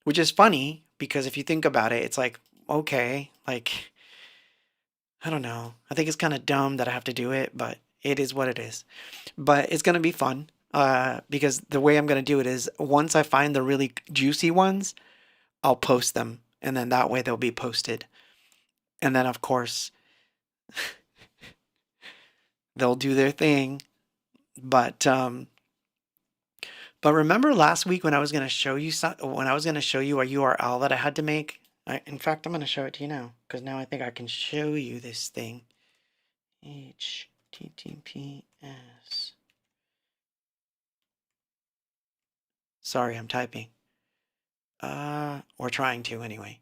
which is funny because if you think about it, it's like okay, like I don't know. I think it's kind of dumb that I have to do it, but it is what it is. But it's gonna be fun. Because the way I'm gonna do it is once I find the really juicy ones, I'll post them, and then that way they'll be posted. And then of course they'll do their thing. But remember last week when I was gonna show you when I was gonna show you a URL that I had to make. In fact, I'm gonna show it to you now because now I think I can show you this thing. HTTPS. Sorry, I'm typing. Or trying to anyway.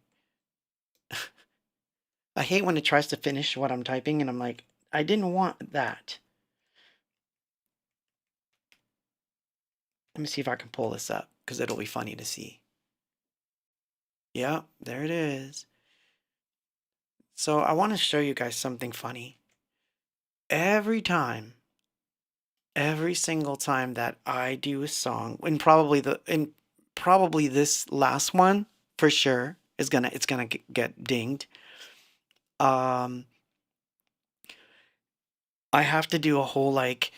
I hate when it tries to finish what I'm typing and I'm like, I didn't want that. Let me see if I can pull this up because it'll be funny to see. Yeah, there it is. So I want to show you guys something funny. Every time, every single time that I do a song, and probably this last one for sure it's gonna get dinged. Um, I have to do a whole like,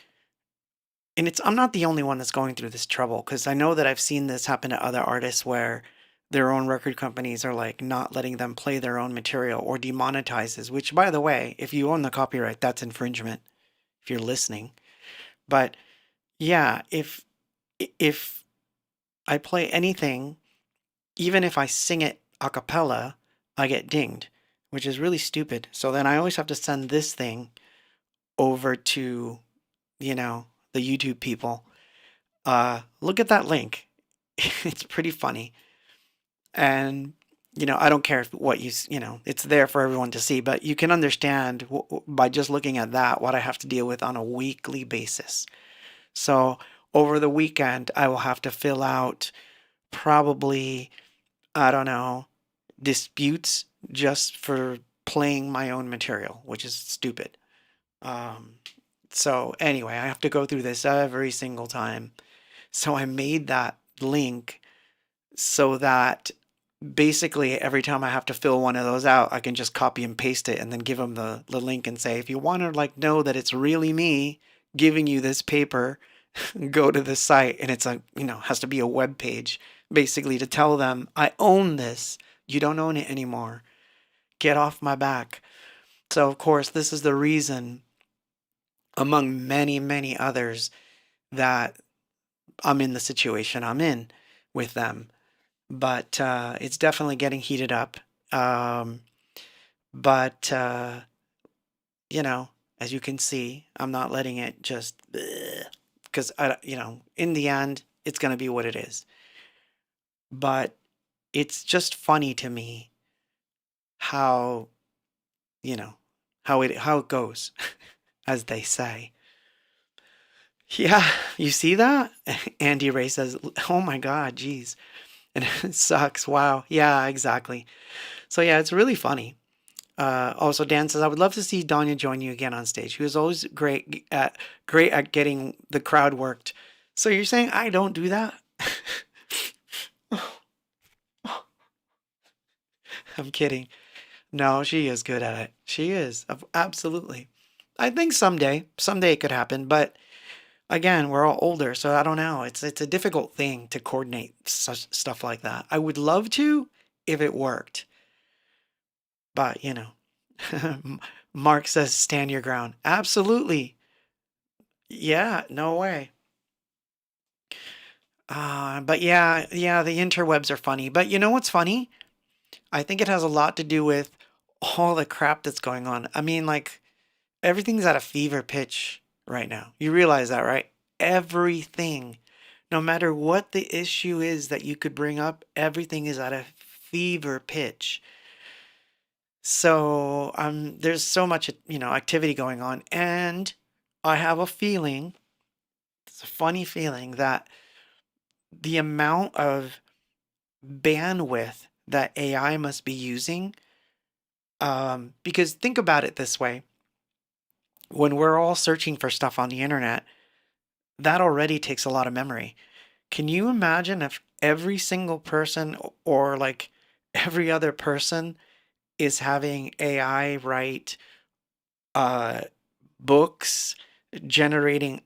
and I'm not the only one that's going through this trouble because I know that I've seen this happen to other artists where their own record companies are like not letting them play their own material or demonetizes, which by the way, if you own the copyright, that's infringement if you're listening. But yeah, if I play anything, even if I sing it a cappella, I get dinged, which is really stupid. So then I always have to send this thing over to, you know, the YouTube people. Look at that link. It's pretty funny. And, I don't care what it's there for everyone to see, but you can understand by just looking at that what I have to deal with on a weekly basis. So over the weekend, I will have to fill out probably, I don't know, disputes just for playing my own material, which is stupid. Um, so anyway, I have to go through this every single time. So I made that link so that basically every time I have to fill one of those out, I can just copy and paste it and then give them the link and say, if you want to like know that it's really me giving you this paper, go to this site, and it's has to be a web page basically to tell them I own this. You don't own it anymore. Get off my back. So of course, this is the reason among many, many others that I'm in the situation I'm in with them. But it's definitely getting heated up. Um, but as you can see, I'm not letting it just because in the end, it's gonna be what it is. But it's just funny to me how you know how it goes, as they say. Yeah, you see that? Andy Ray says, "Oh my God, geez." And it sucks. Wow. Yeah, exactly. So yeah, it's really funny. Also, Dan says, I would love to see Danya join you again on stage. He was always great at getting the crowd worked. So you're saying I don't do that? I'm kidding. No, she is good at it. She is. Absolutely. I think someday it could happen, but again, we're all older, so I don't know. It's a difficult thing to coordinate such stuff like that. I would love to if it worked, but Mark says stand your ground. Absolutely. Yeah, no way. But yeah, the interwebs are funny. But you know what's funny? I think it has a lot to do with all the crap that's going on. I mean, like everything's at a fever pitch right now. You realize that, right? Everything, no matter what the issue is that you could bring up, everything is at a fever pitch. So there's so much, activity going on, and I have a feeling, it's a funny feeling that the amount of bandwidth that AI must be using, because think about it this way: when we're all searching for stuff on the internet, that already takes a lot of memory. Can you imagine if every single person or like every other person is having AI write uh, books, generating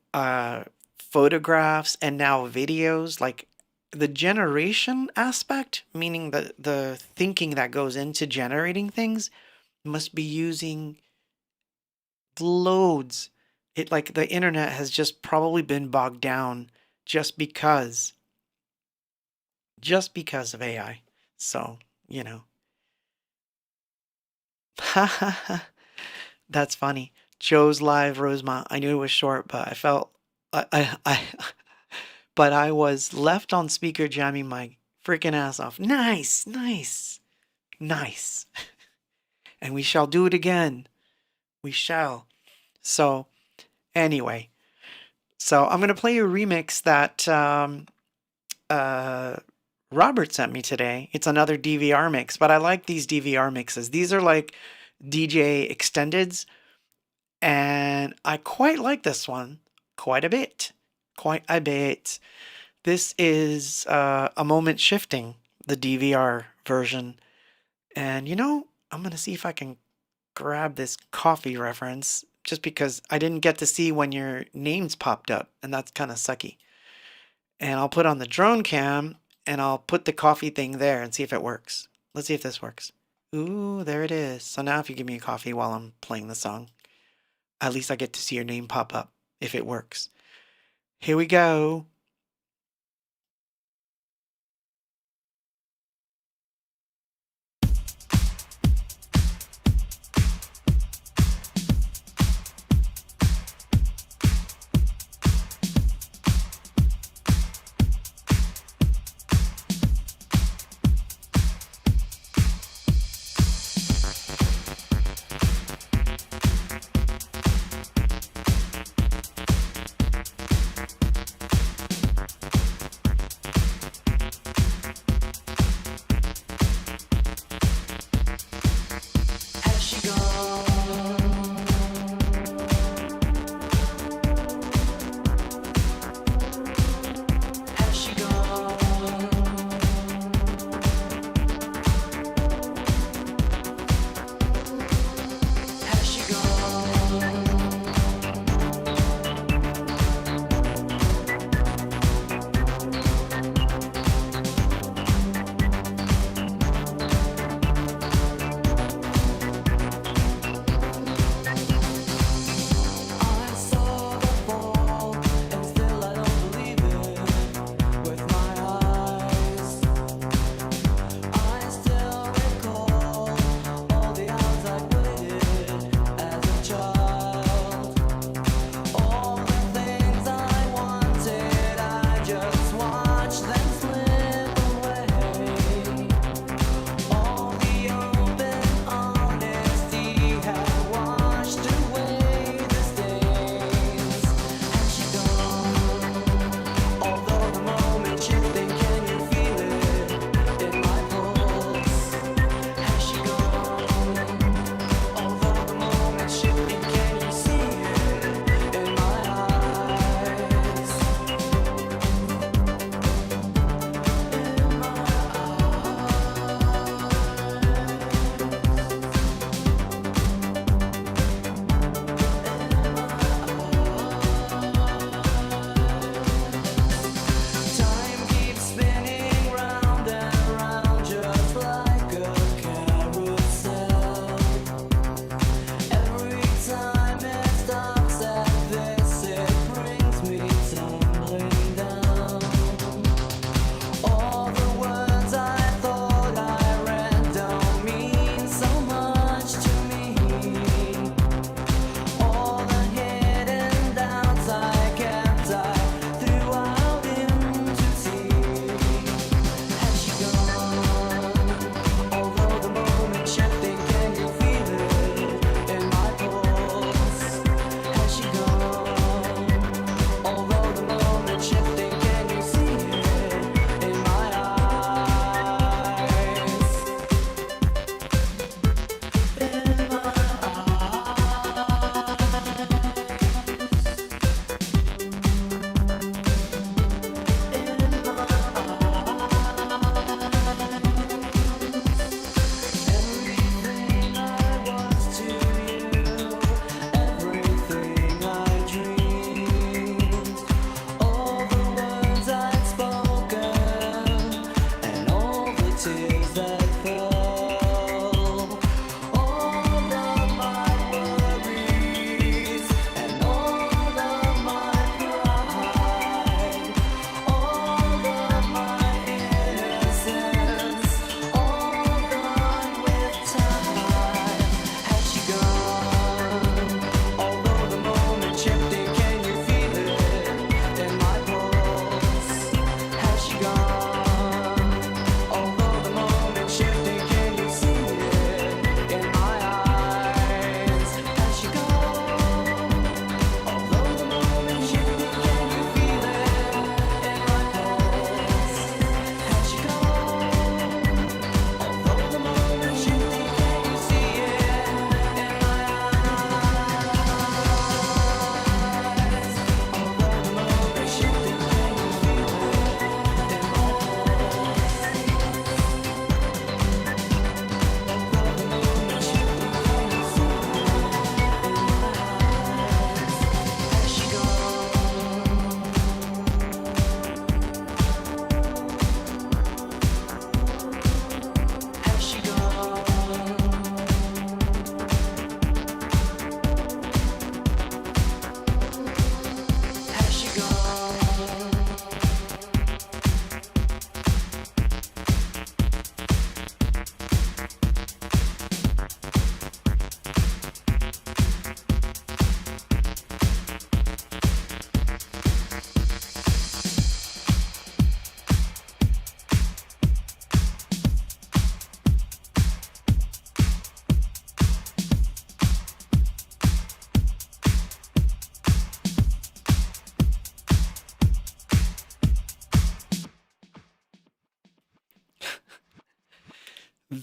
photographs, and now videos? Like the generation aspect, meaning the thinking that goes into generating things, must be using loads. It like the internet has just probably been bogged down just because just because of AI. So, you know. That's funny. Joe's live Rosemont. I knew it was short, but I felt I but I was left on speaker jamming my freaking ass off. Nice, nice, nice. And we shall do it again. We shall. So, anyway, so I'm gonna play a remix that uh Robert sent me today. It's another DVR mix, but I like these DVR mixes. These are like DJ extendeds, and I quite like this one quite a bit. Quite a bit. This is A Moment Shifting, the DVR version. And I'm going to see if I can grab this coffee reference just because I didn't get to see when your names popped up, and that's kind of sucky. And I'll put on the drone cam and I'll put the coffee thing there and see if it works. Let's see if this works. Ooh, there it is. So now if you give me a coffee while I'm playing the song, at least I get to see your name pop up if it works. Here we go.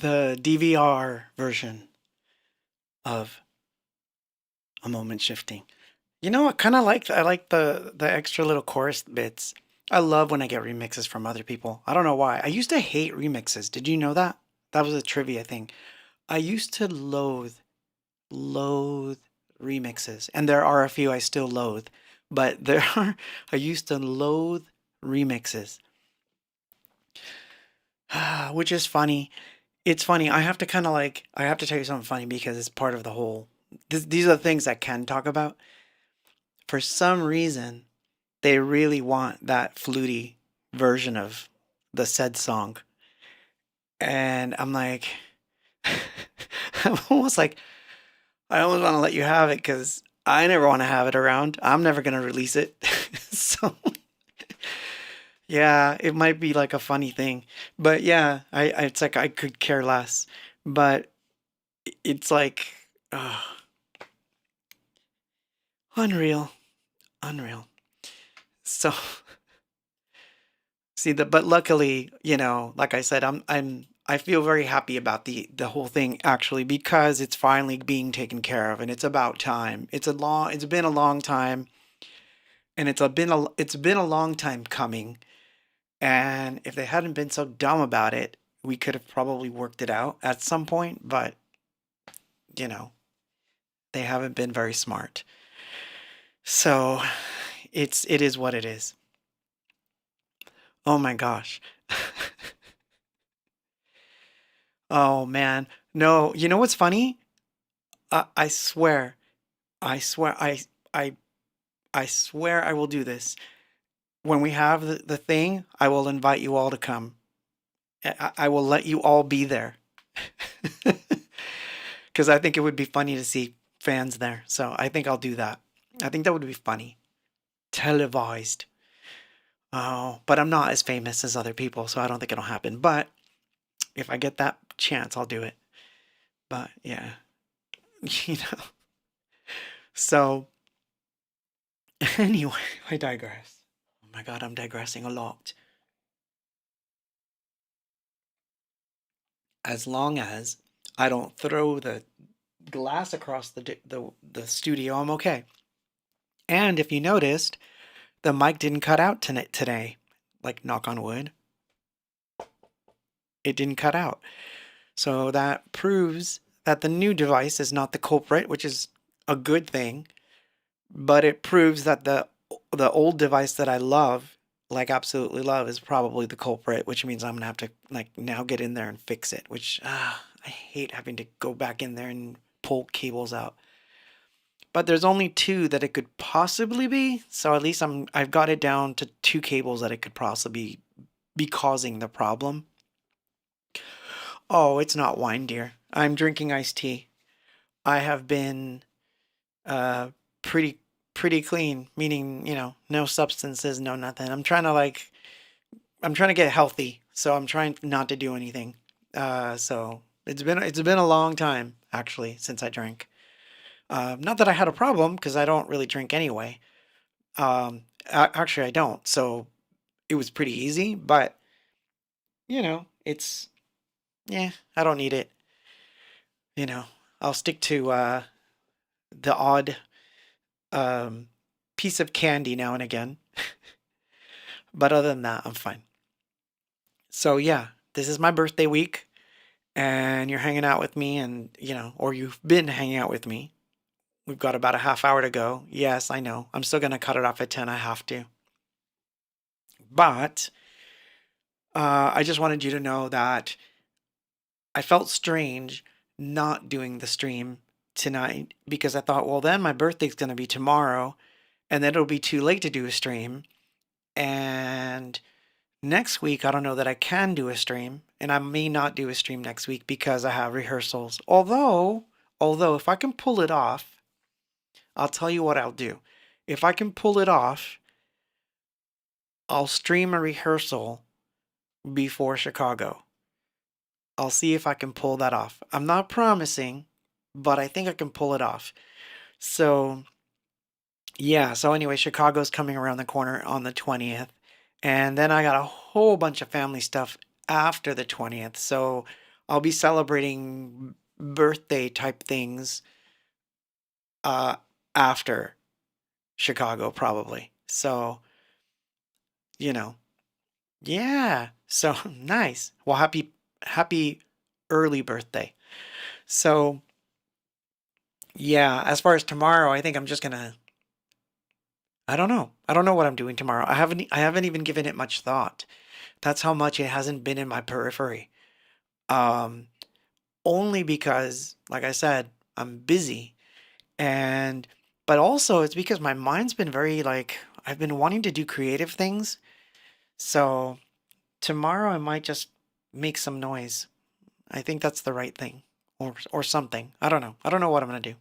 the DVR version of A Moment Shifting. You know, I like the extra little chorus bits. I love when I get remixes from other people. I don't know why. I used to hate remixes. Did you know that? That was a trivia thing. I used to loathe remixes, and there are a few I still loathe, but there are I used to loathe remixes, which is funny. It's funny. I have to kind of like I have to tell you something funny because it's part of the whole. These are the things I can talk about. For some reason, they really want that fluty version of the said song, and I'm like, I'm almost like I almost want to let you have it because I never want to have it around. I'm never gonna release it. So yeah, it might be like a funny thing, but yeah, it's like I could care less. But it's like, unreal, unreal. So see but luckily, like I said, I feel very happy about the whole thing actually because it's finally being taken care of and it's about time. It's been a long time and it's been a long time coming. And if they hadn't been so dumb about it, we could have probably worked it out at some point, but you know, they haven't been very smart. So it is what it is. Oh my gosh. Oh man. No, you know what's funny? I swear, I swear, I, I swear I will do this. When we have the thing, I will invite you all to come. I will let you all be there. Because I think it would be funny to see fans there. So I think I'll do that. I think that would be funny. Televised. Oh, but I'm not as famous as other people, so I don't think it'll happen. But if I get that chance, I'll do it. But yeah, you know. So anyway, I digress. Oh my God, I'm digressing a lot. As long as I don't throw the glass across the studio, I'm okay. And if you noticed, the mic didn't cut out today. Like knock on wood, it didn't cut out. So that proves that the new device is not the culprit, which is a good thing, but it proves that the old device that I love, like absolutely love, is probably the culprit, which means I'm gonna have to like now get in there and fix it, which I hate having to go back in there and pull cables out. But there's only two that it could possibly be, so at least I've got it down to two cables that it could possibly be causing the problem. Oh, it's not wine, dear. I'm drinking iced tea. I have been uh pretty pretty clean, meaning, no substances, no nothing. I'm trying to get healthy, so I'm trying not to do anything. So it's been a long time actually since I drank. Not that I had a problem because I don't really drink anyway. Actually I don't. So it was pretty easy, but it's yeah, I don't need it. You know, I'll stick to the odd um, piece of candy now and again. But other than that, I'm fine. So yeah, this is my birthday week, and you're hanging out with me, and or you've been hanging out with me. We've got about a half hour to go. Yes, I know. I'm still gonna cut it off at 10. I have to. But I just wanted you to know that I felt strange not doing the stream tonight because I thought, well, then my birthday's gonna be tomorrow, and then it'll be too late to do a stream. And next week, I don't know that I can do a stream, and I may not do a stream next week because I have rehearsals. Although if I can pull it off, I'll tell you what I'll do. If I can pull it off, I'll stream a rehearsal before Chicago. I'll see if I can pull that off. I'm not promising, but I think I can pull it off. So, yeah, so anyway, Chicago's coming around the corner on the 20th. And then I got a whole bunch of family stuff after the 20th. So I'll be celebrating birthday type things uh after Chicago probably. So, you know, yeah. So nice. Well, happy early birthday. So, yeah, as far as tomorrow, I think I'm just gonna I don't know. I don't know what I'm doing tomorrow. I haven't even given it much thought. That's how much it hasn't been in my periphery. Um, Only because, like I said, I'm busy and but also it's because my mind's been very like I've been wanting to do creative things. So tomorrow I might just make some noise. I think that's the right thing. Or something. I don't know. I don't know what I'm gonna do.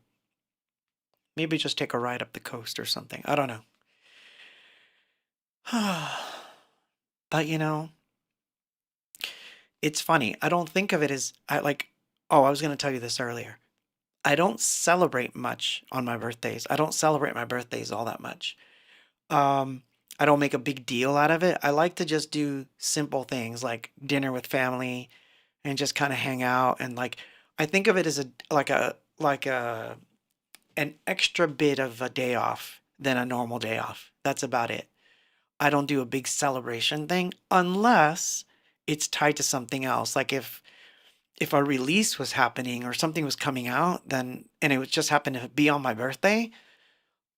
Maybe just take a ride up the coast or something. I don't know. But it's funny. I don't think of it as I like oh, I was gonna tell you this earlier. I don't celebrate much on my birthdays. I don't celebrate my birthdays all that much. Um, I don't make a big deal out of it. I like to just do simple things like dinner with family and just kind of hang out and like I think of it as a an extra bit of a day off than a normal day off. That's about it. I don't do a big celebration thing unless it's tied to something else. Like if a release was happening or something was coming out, then and it was just happened to be on my birthday,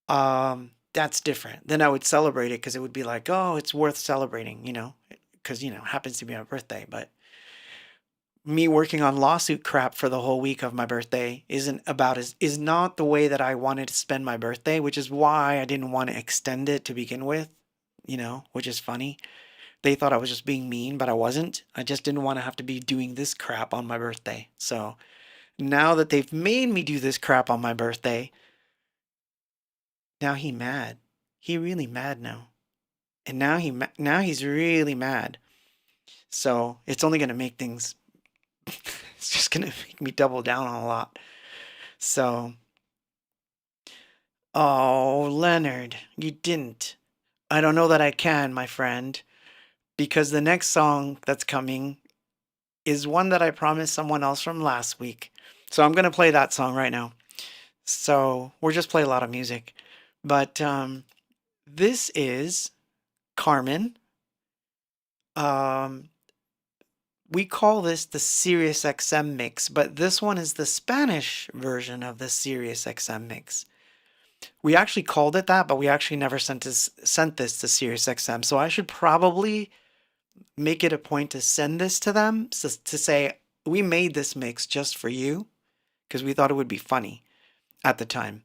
that's different. Then I would celebrate it because it would be like, oh, it's worth celebrating, because it happens to be my birthday. But me working on lawsuit crap for the whole week of my birthday is not the way that I wanted to spend my birthday, which is why I didn't want to extend it to begin with, which is funny. They thought I was just being mean, but I wasn't. I just didn't want to have to be doing this crap on my birthday. So now that they've made me do this crap on my birthday, now he mad. He really mad now. And now he's really mad. So it's only gonna make things. It's just gonna make me double down on a lot. So, oh, Leonard, you didn't. I don't know that I can, my friend, because the next song that's coming is one that I promised someone else from last week. So I'm gonna play that song right now. So we'll just play a lot of music. But this is Carmen. Um, we call this the Sirius XM mix, but this one is the Spanish version of the Sirius XM mix. We actually called it that, but we actually never sent this to Sirius XM. So I should probably make it a point to send this to them to say we made this mix just for you because we thought it would be funny at the time.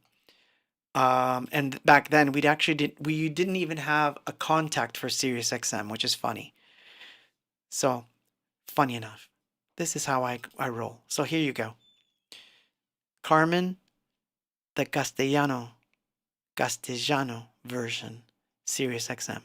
And back then we didn't even have a contact for Sirius XM, which is funny. So funny enough, this is how I roll. So here you go, Carmen, the Castellano version, Sirius XM.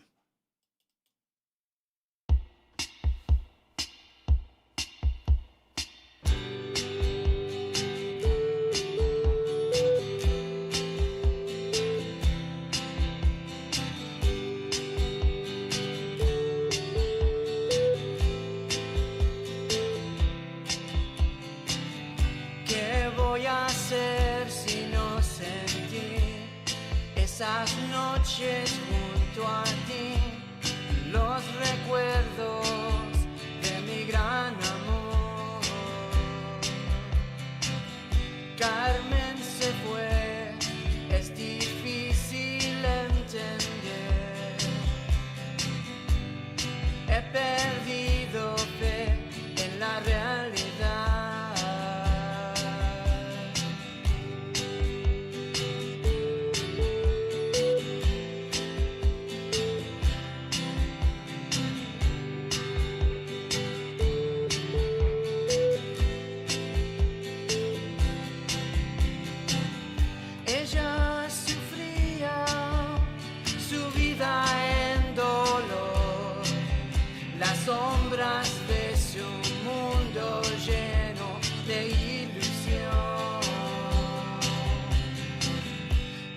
¿Qué voy a hacer si no sentir esas noches junto a ti? Los recuerdos de mi gran amor. Carmen se fue, es difícil entender. He perdido fe en la realidad. Ella sufría su vida en dolor, las sombras de su mundo lleno de ilusión.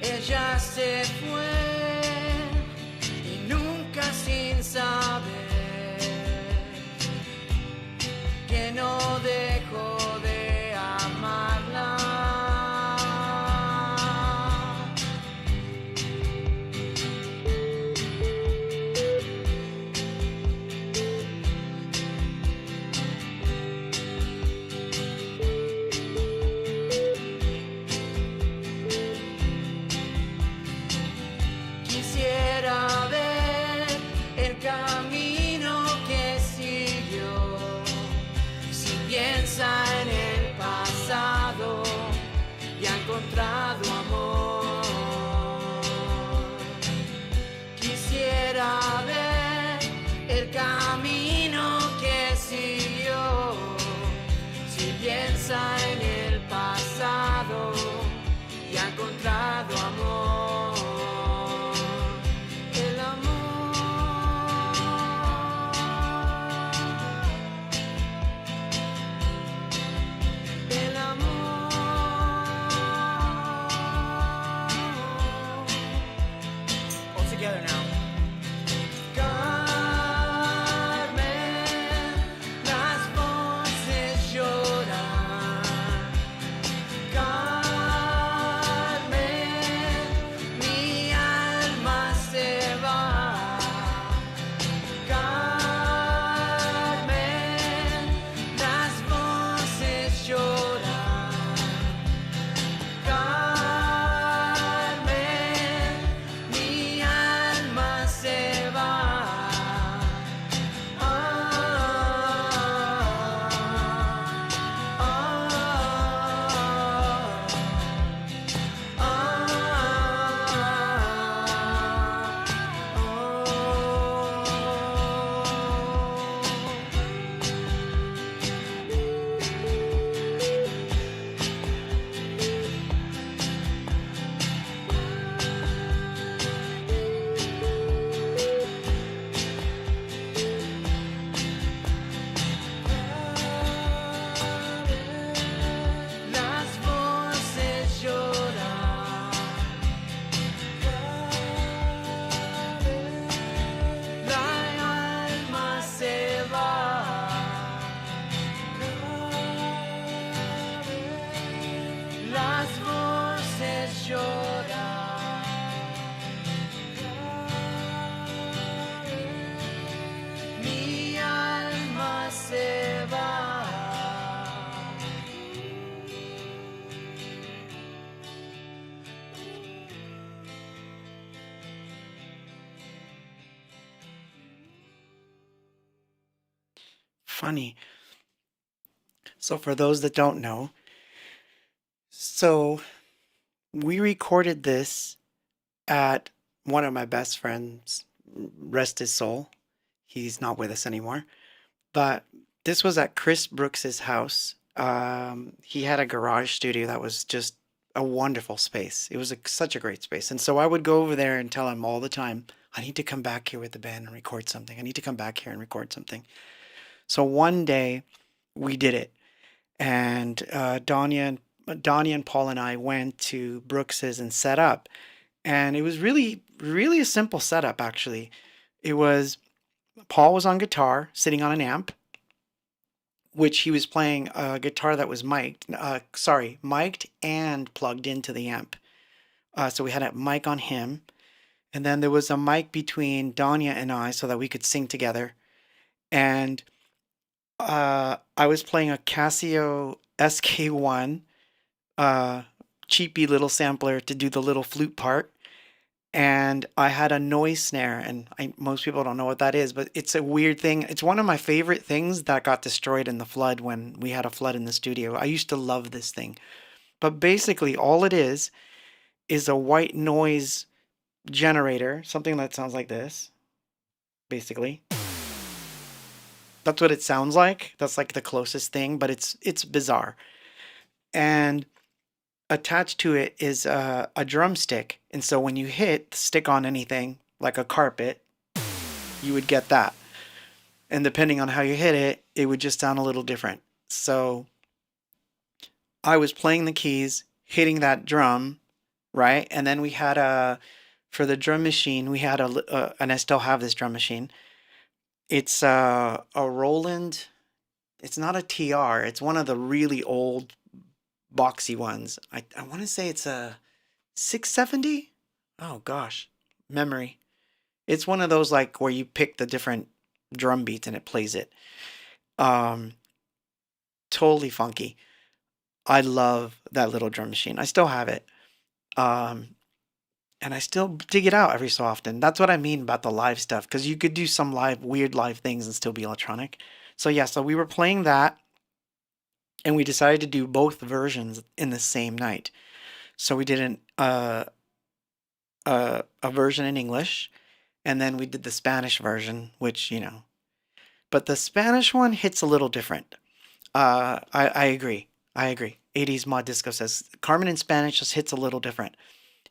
Ella se fue y nunca sin saber que no dejó y ha encontrado amor. El amor. El amor. All together now. Carmen, las voces lloran. Carmen, mi alma se va. Carmen, las voces lloran. Carmen, mi alma se va. Ah, ah, las voces lloran. La alma se va. Las voces lloran. Mi alma se va. Funny. So for those that don't know, so we recorded this at one of my best friends, rest his soul. He's not with us anymore. But this was at Chris Brooks's house. He had a garage studio that was just a wonderful space. It was such a great space. And so I would go over there and tell him all the time, I need to come back here with the band and record something. I need to come back here and record something. So one day we did it. And Danya and Paul and I went to Brooks's and set up. And it was really, really a simple setup, actually. It was Paul was on guitar, sitting on an amp, which he was playing a guitar that was mic'd and plugged into the amp. So we had a mic on him, and then there was a mic between Danya and I so that we could sing together. And I was playing a Casio SK1, cheapy little sampler to do the little flute part. And I had a noise snare, and most people don't know what that is, but it's a weird thing. It's one of my favorite things that got destroyed in the flood when we had a flood in the studio. I used to love this thing. But basically, all it is a white noise generator, something that sounds like this, basically. That's what it sounds like. That's like the closest thing, but it's bizarre. And attached to it is a drumstick. And so when you hit the stick on anything, like a carpet, you would get that. And depending on how you hit it, it would just sound a little different. So I was playing the keys, hitting that drum, right? And then we had for the drum machine, we had and I still have this drum machine. It's a Roland. It's not a TR. It's one of the really old boxy ones. I want to say it's a 670. Oh gosh, memory. It's one of those like where you pick the different drum beats and it plays it. Totally funky. I love that little drum machine. I still have it. And I still dig it out every so often. That's what I mean about the live stuff, because you could do some weird live things and still be electronic. So yeah, so we were playing that, and we decided to do both versions in the same night. So we did a version in English, and then we did the Spanish version, which, but the Spanish one hits a little different. I agree. I agree. 80s mod disco says. Carmen in Spanish just hits a little different.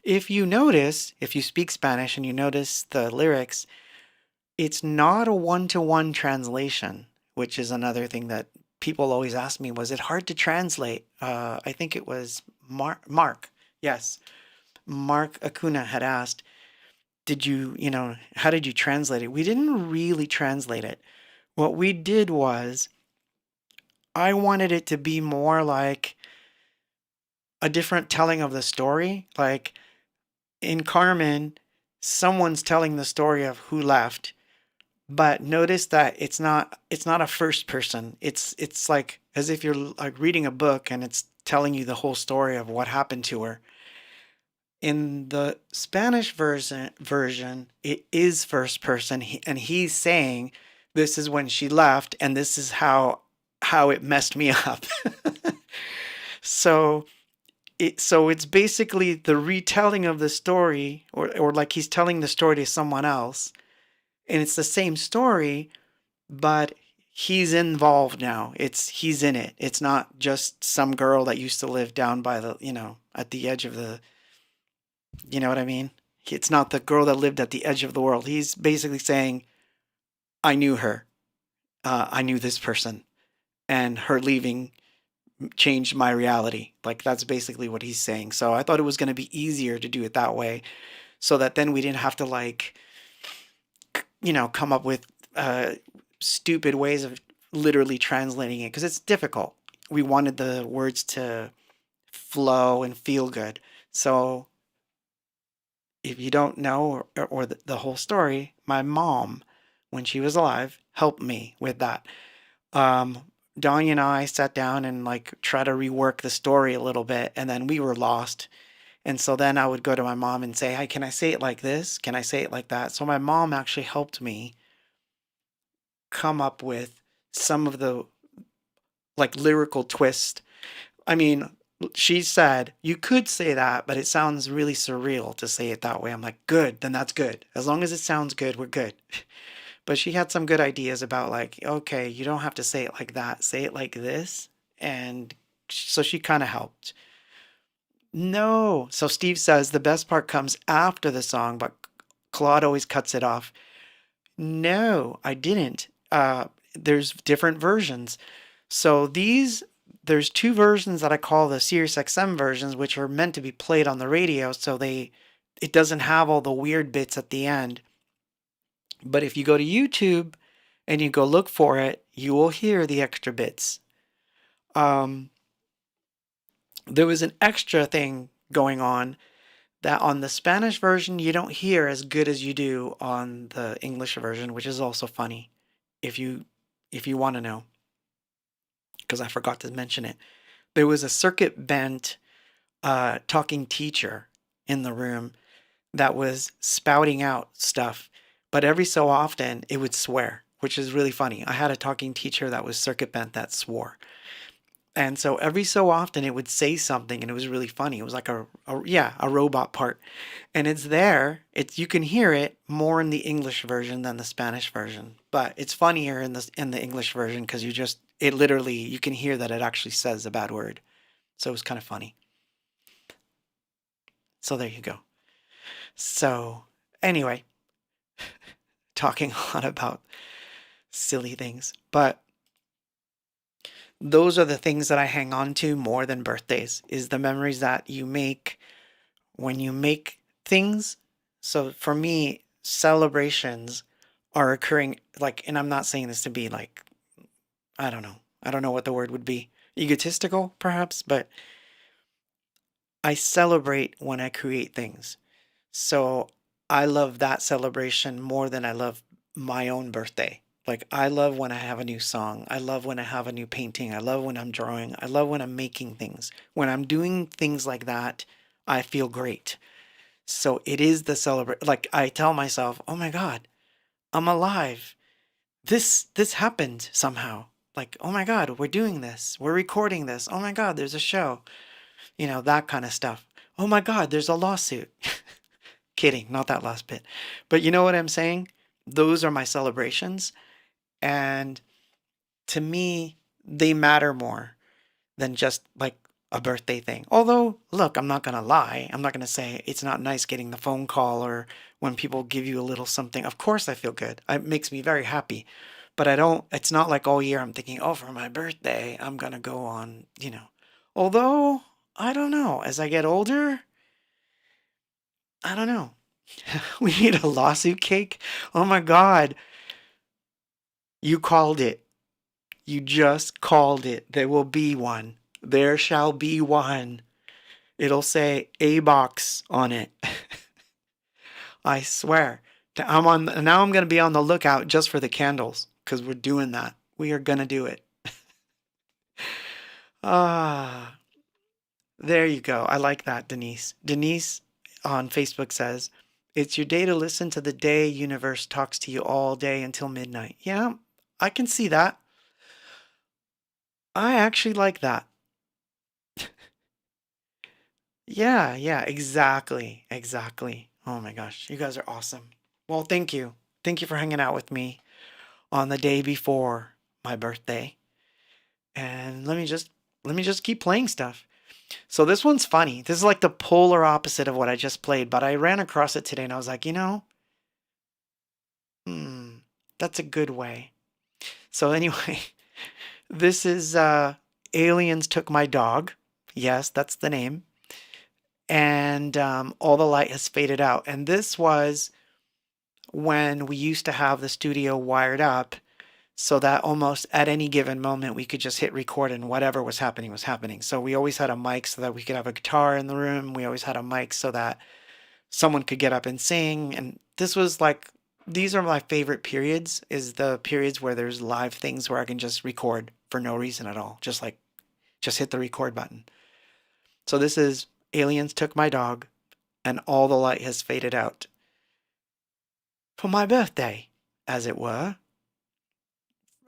If you notice, if you speak Spanish and you notice the lyrics, it's not a one-to-one translation, which is another thing that people always ask me, was it hard to translate? I think it was Mark. Yes, Mark Acuna had asked, did you, how did you translate it? We didn't really translate it. What we did was, I wanted it to be more like a different telling of the story. Like in Carmen, someone's telling the story of who left, but notice that it's not a first person. It's like as if you're like reading a book and it's telling you the whole story of what happened to her. In the Spanish version, it is first person, and he's saying this is when she left, and this is how it messed me up. So it's basically the retelling of the story, or like he's telling the story to someone else, and it's the same story, but he's involved now. He's in it. It's not just some girl that used to live down by the, at the edge of the, you know what I mean? It's not the girl that lived at the edge of the world. He's basically saying, I knew her. I knew this person, and her leaving changed my reality. Like that's basically what he's saying. So I thought it was going to be easier to do it that way, so that then we didn't have to like, come up with stupid ways of literally translating it because it's difficult. We wanted the words to flow and feel good. So if you don't know or the whole story, my mom, when she was alive, helped me with that. Um, Donnie and I sat down and like try to rework the story a little bit, and then we were lost. And so then I would go to my mom and say, "Hey, can I say it like this? Can I say it like that?" So my mom actually helped me come up with some of the like lyrical twist. I mean, she said, you could say that, but it sounds really surreal to say it that way. I'm like, good, then that's good. As long as it sounds good, we're good. But she had some good ideas about like, okay, you don't have to say it like that, say it like this. And so she kind of helped. No. So Steve says the best part comes after the song, but Claude always cuts it off. No, I didn't. There's different versions. So there's two versions that I call the Sirius XM versions, which are meant to be played on the radio, so it doesn't have all the weird bits at the end. But if you go to YouTube and you go look for it, you will hear the extra bits. Um, there was an extra thing going on that on the Spanish version you don't hear as good as you do on the English version, which is also funny if you want to know, because I forgot to mention it. There was a circuit bent talking teacher in the room that was spouting out stuff, but every so often it would swear, which is really funny. I had a talking teacher that was circuit bent that swore. And so every so often it would say something and it was really funny. It was like a robot part. And it's there. You can hear it more in the English version than the Spanish version. But it's funnier in the English version because it literally you can hear that it actually says a bad word. So it was kind of funny. So there you go. So anyway, talking a lot about silly things, but those are the things that I hang on to more than birthdays, is the memories that you make when you make things. So for me, celebrations are occurring like, and I'm not saying this to be like, I don't know. I don't know what the word would be. Egotistical, perhaps, but I celebrate when I create things. So I love that celebration more than I love my own birthday. Like I love when I have a new song. I love when I have a new painting. I love when I'm drawing. I love when I'm making things. When I'm doing things like that, I feel great. So it is the celebrate. Like I tell myself, "Oh my God, I'm alive. This happened somehow." Like, "Oh my God, we're doing this. We're recording this. Oh my God, there's a show." That kind of stuff. "Oh my God, there's a lawsuit." Kidding, not that last bit. But you know what I'm saying? Those are my celebrations. And to me, they matter more than just like a birthday thing. Although, look, I'm not going to lie. I'm not going to say it's not nice getting the phone call or when people give you a little something. Of course, I feel good. It makes me very happy. But I don't, it's not like all year I'm thinking, oh, for my birthday, I'm going to go on, you know. Although, I don't know. As I get older, I don't know. We need a lawsuit cake. Oh my God. You called it. You just called it. There will be one. There shall be one. It'll say Abox on it. I swear. Now I'm going to be on the lookout just for the candles because we're doing that. We are going to do it. Ah, there you go. I like that, Denise. Denise on Facebook says, "It's your day to listen to the day universe talks to you all day until midnight." Yeah, I can see that. I actually like that. Yeah, yeah, exactly. Exactly. Oh my gosh, you guys are awesome. Well, thank you. Thank you for hanging out with me on the day before my birthday. And let me just keep playing stuff. So this one's funny. This is like the polar opposite of what I just played, but I ran across it today and I was like, hmm, that's a good way. So anyway, this is Aliens Took My Dog. Yes, that's the name. And all the light has faded out. And this was when we used to have the studio wired up so that almost at any given moment we could just hit record and whatever was happening was happening. So we always had a mic so that we could have a guitar in the room. We always had a mic so that someone could get up and sing. And this was like, these are my favorite periods, is the periods where there's live things where I can just record for no reason at all. Just hit the record button. So this is Aliens Took My Dog and all the light has faded out. For my birthday, as it were.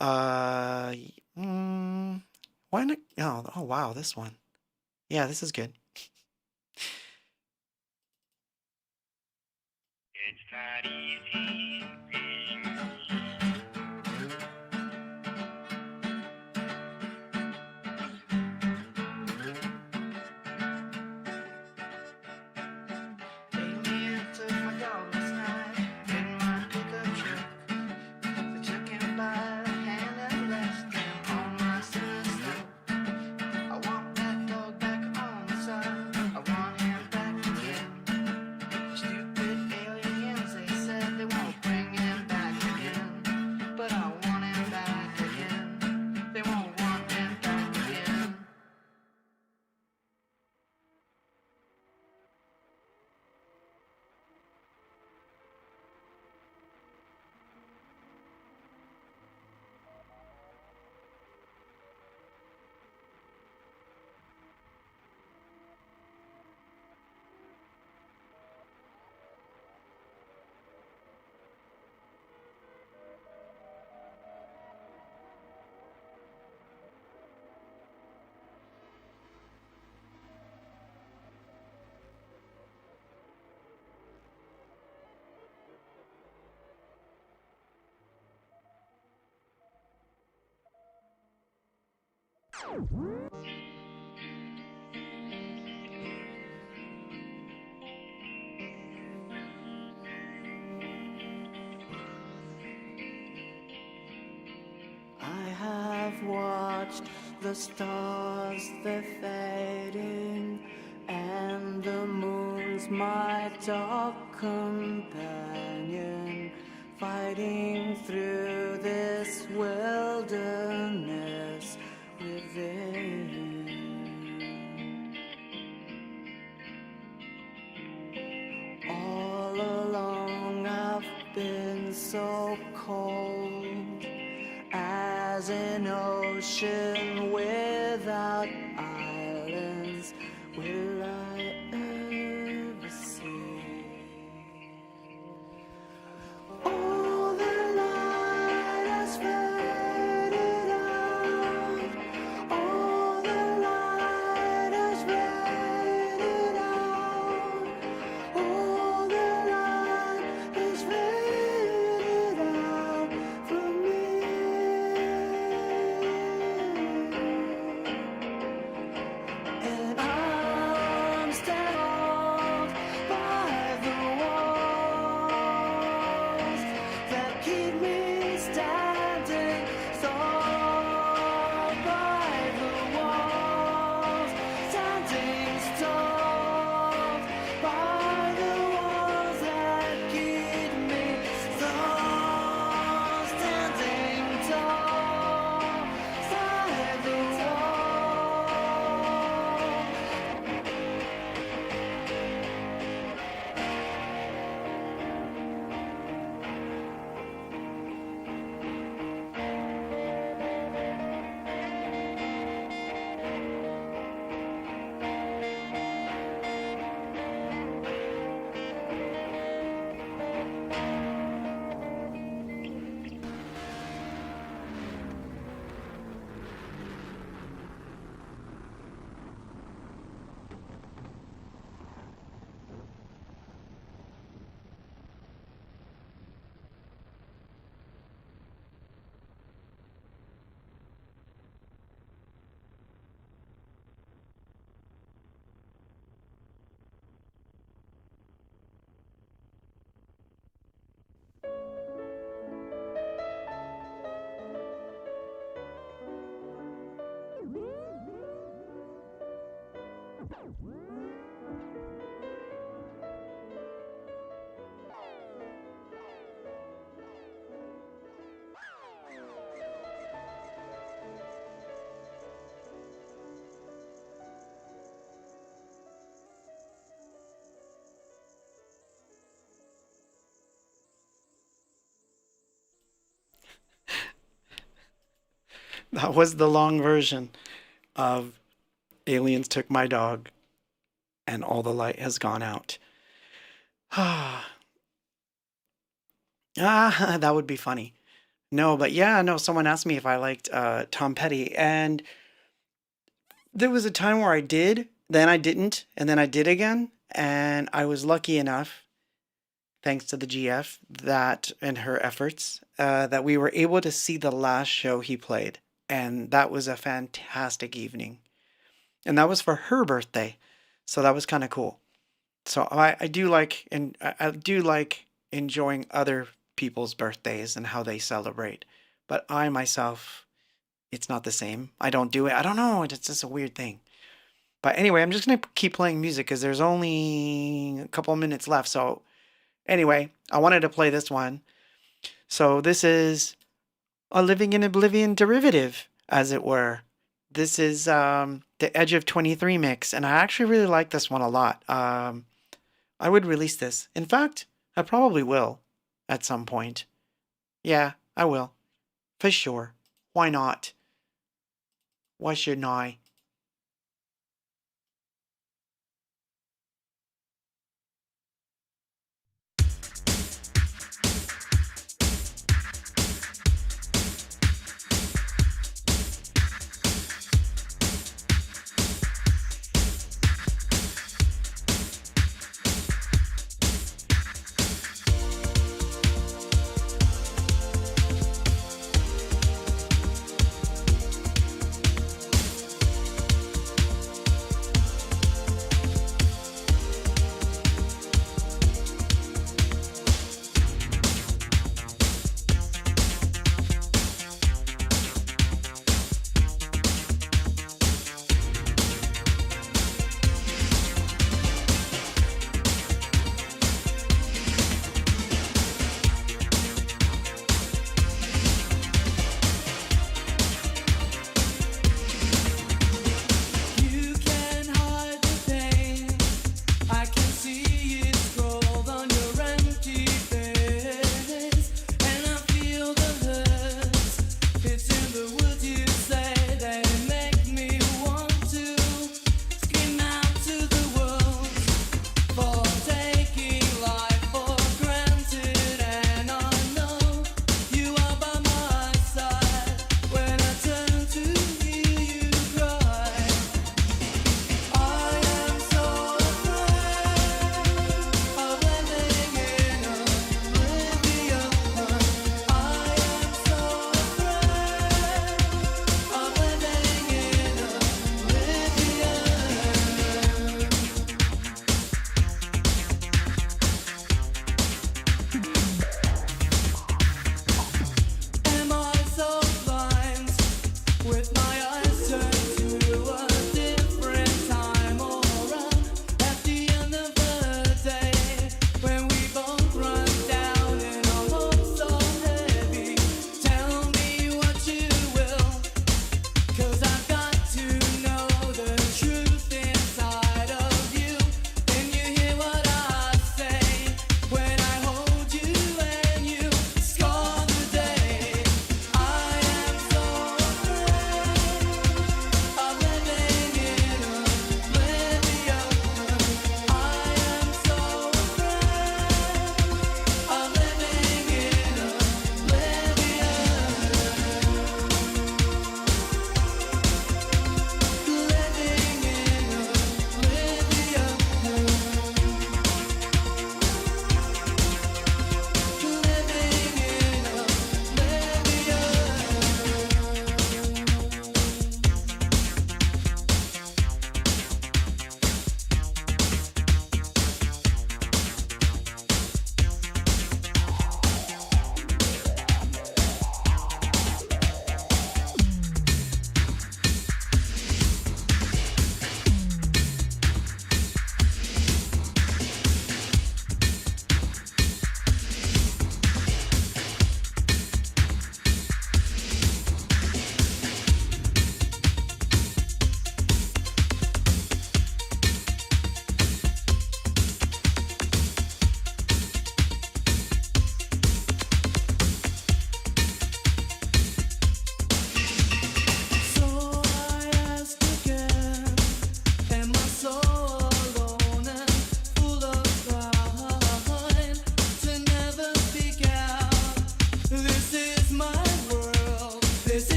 Uh, mm, why not? Oh, wow, this one. Yeah, this is good. It's not easy being Alien took my dog last night in my pickup truck. They took him by the hand and left him on my sister. I want that dog back on the side. I want him back again. Stupid aliens, they said they won't bring him back again. But I want him back again. They won't want him back again. I have watched the stars, they're fading, and the moon's my dark companion, fighting through this wilderness within. All along I've been so cold as an ocean without islands. Will I ever see all the light has faded out? All the light has faded out. All the light has faded out from me. That was the long version of aliens took my dog and all the light has gone out. Ah, that would be funny. No, but yeah, no, someone asked me if I liked Tom Petty, and there was a time where I did, then I didn't, and then I did again, and I was lucky enough, thanks to the GF, that and her efforts, that we were able to see the last show he played, and that was a fantastic evening. And that was for her birthday, so that was kind of cool. So I do like and I do like enjoying other people's birthdays and how they celebrate. But I myself, it's not the same. I don't do it. I don't know. It's just a weird thing. But anyway, I'm just gonna keep playing music because there's only a couple minutes left. So anyway, I wanted to play this one. So this is a Living in Oblivion derivative, as it were. This is the Edge of 23 mix, and I actually really like this one a lot. I would release this. In fact, I probably will at some point. Yeah, I will. For sure. Why not? Why shouldn't I? You can hide the pain. I can see it scrolled on your empty face, and I feel the hurt. It's in the words you say that make me want to scream out to the world for taking life for granted. And I know you are by my side when I turn to hear you cry. I am so afraid.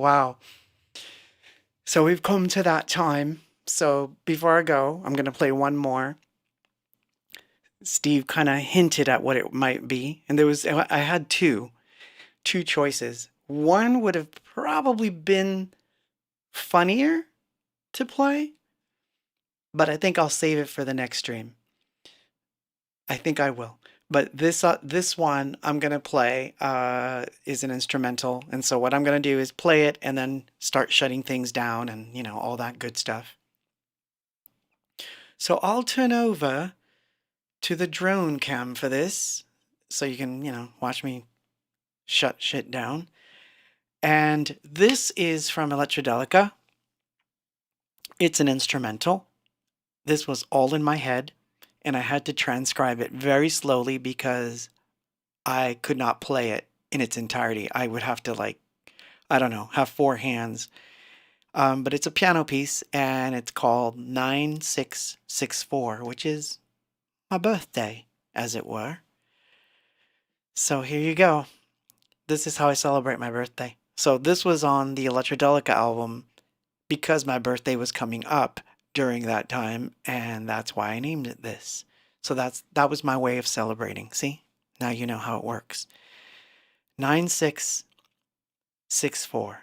Wow. So we've come to that time. So before I go, I'm going to play one more. Steve kind of hinted at what it might be, and I had two choices. One would have probably been funnier to play, but I think I'll save it for the next stream. I think I will. But this one I'm gonna play is an instrumental, and so what I'm gonna do is play it and then start shutting things down and all that good stuff. So I'll turn over to the drone cam for this, so you can watch me shut shit down. And this is from Electrodelica. It's an instrumental. This was all in my head, and I had to transcribe it very slowly because I could not play it in its entirety. I would have to, like, I don't know, have four hands. But it's a piano piece, and it's called 9664, which is my birthday, as it were. So here you go. This is how I celebrate my birthday. So this was on the Electrodelica album because my birthday was coming up during that time, and that's why I named it this. So that was my way of celebrating. See? Now you know how it works. 9664.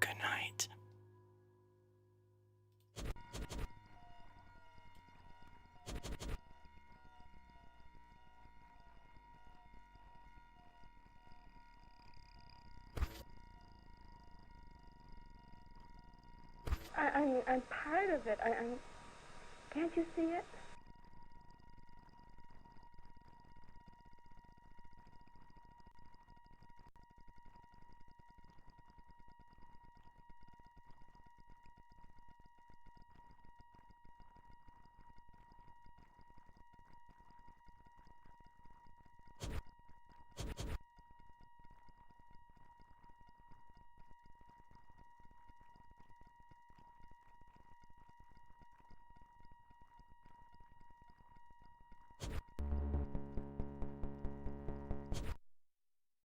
Good night. I'm part of it. Can't you see it?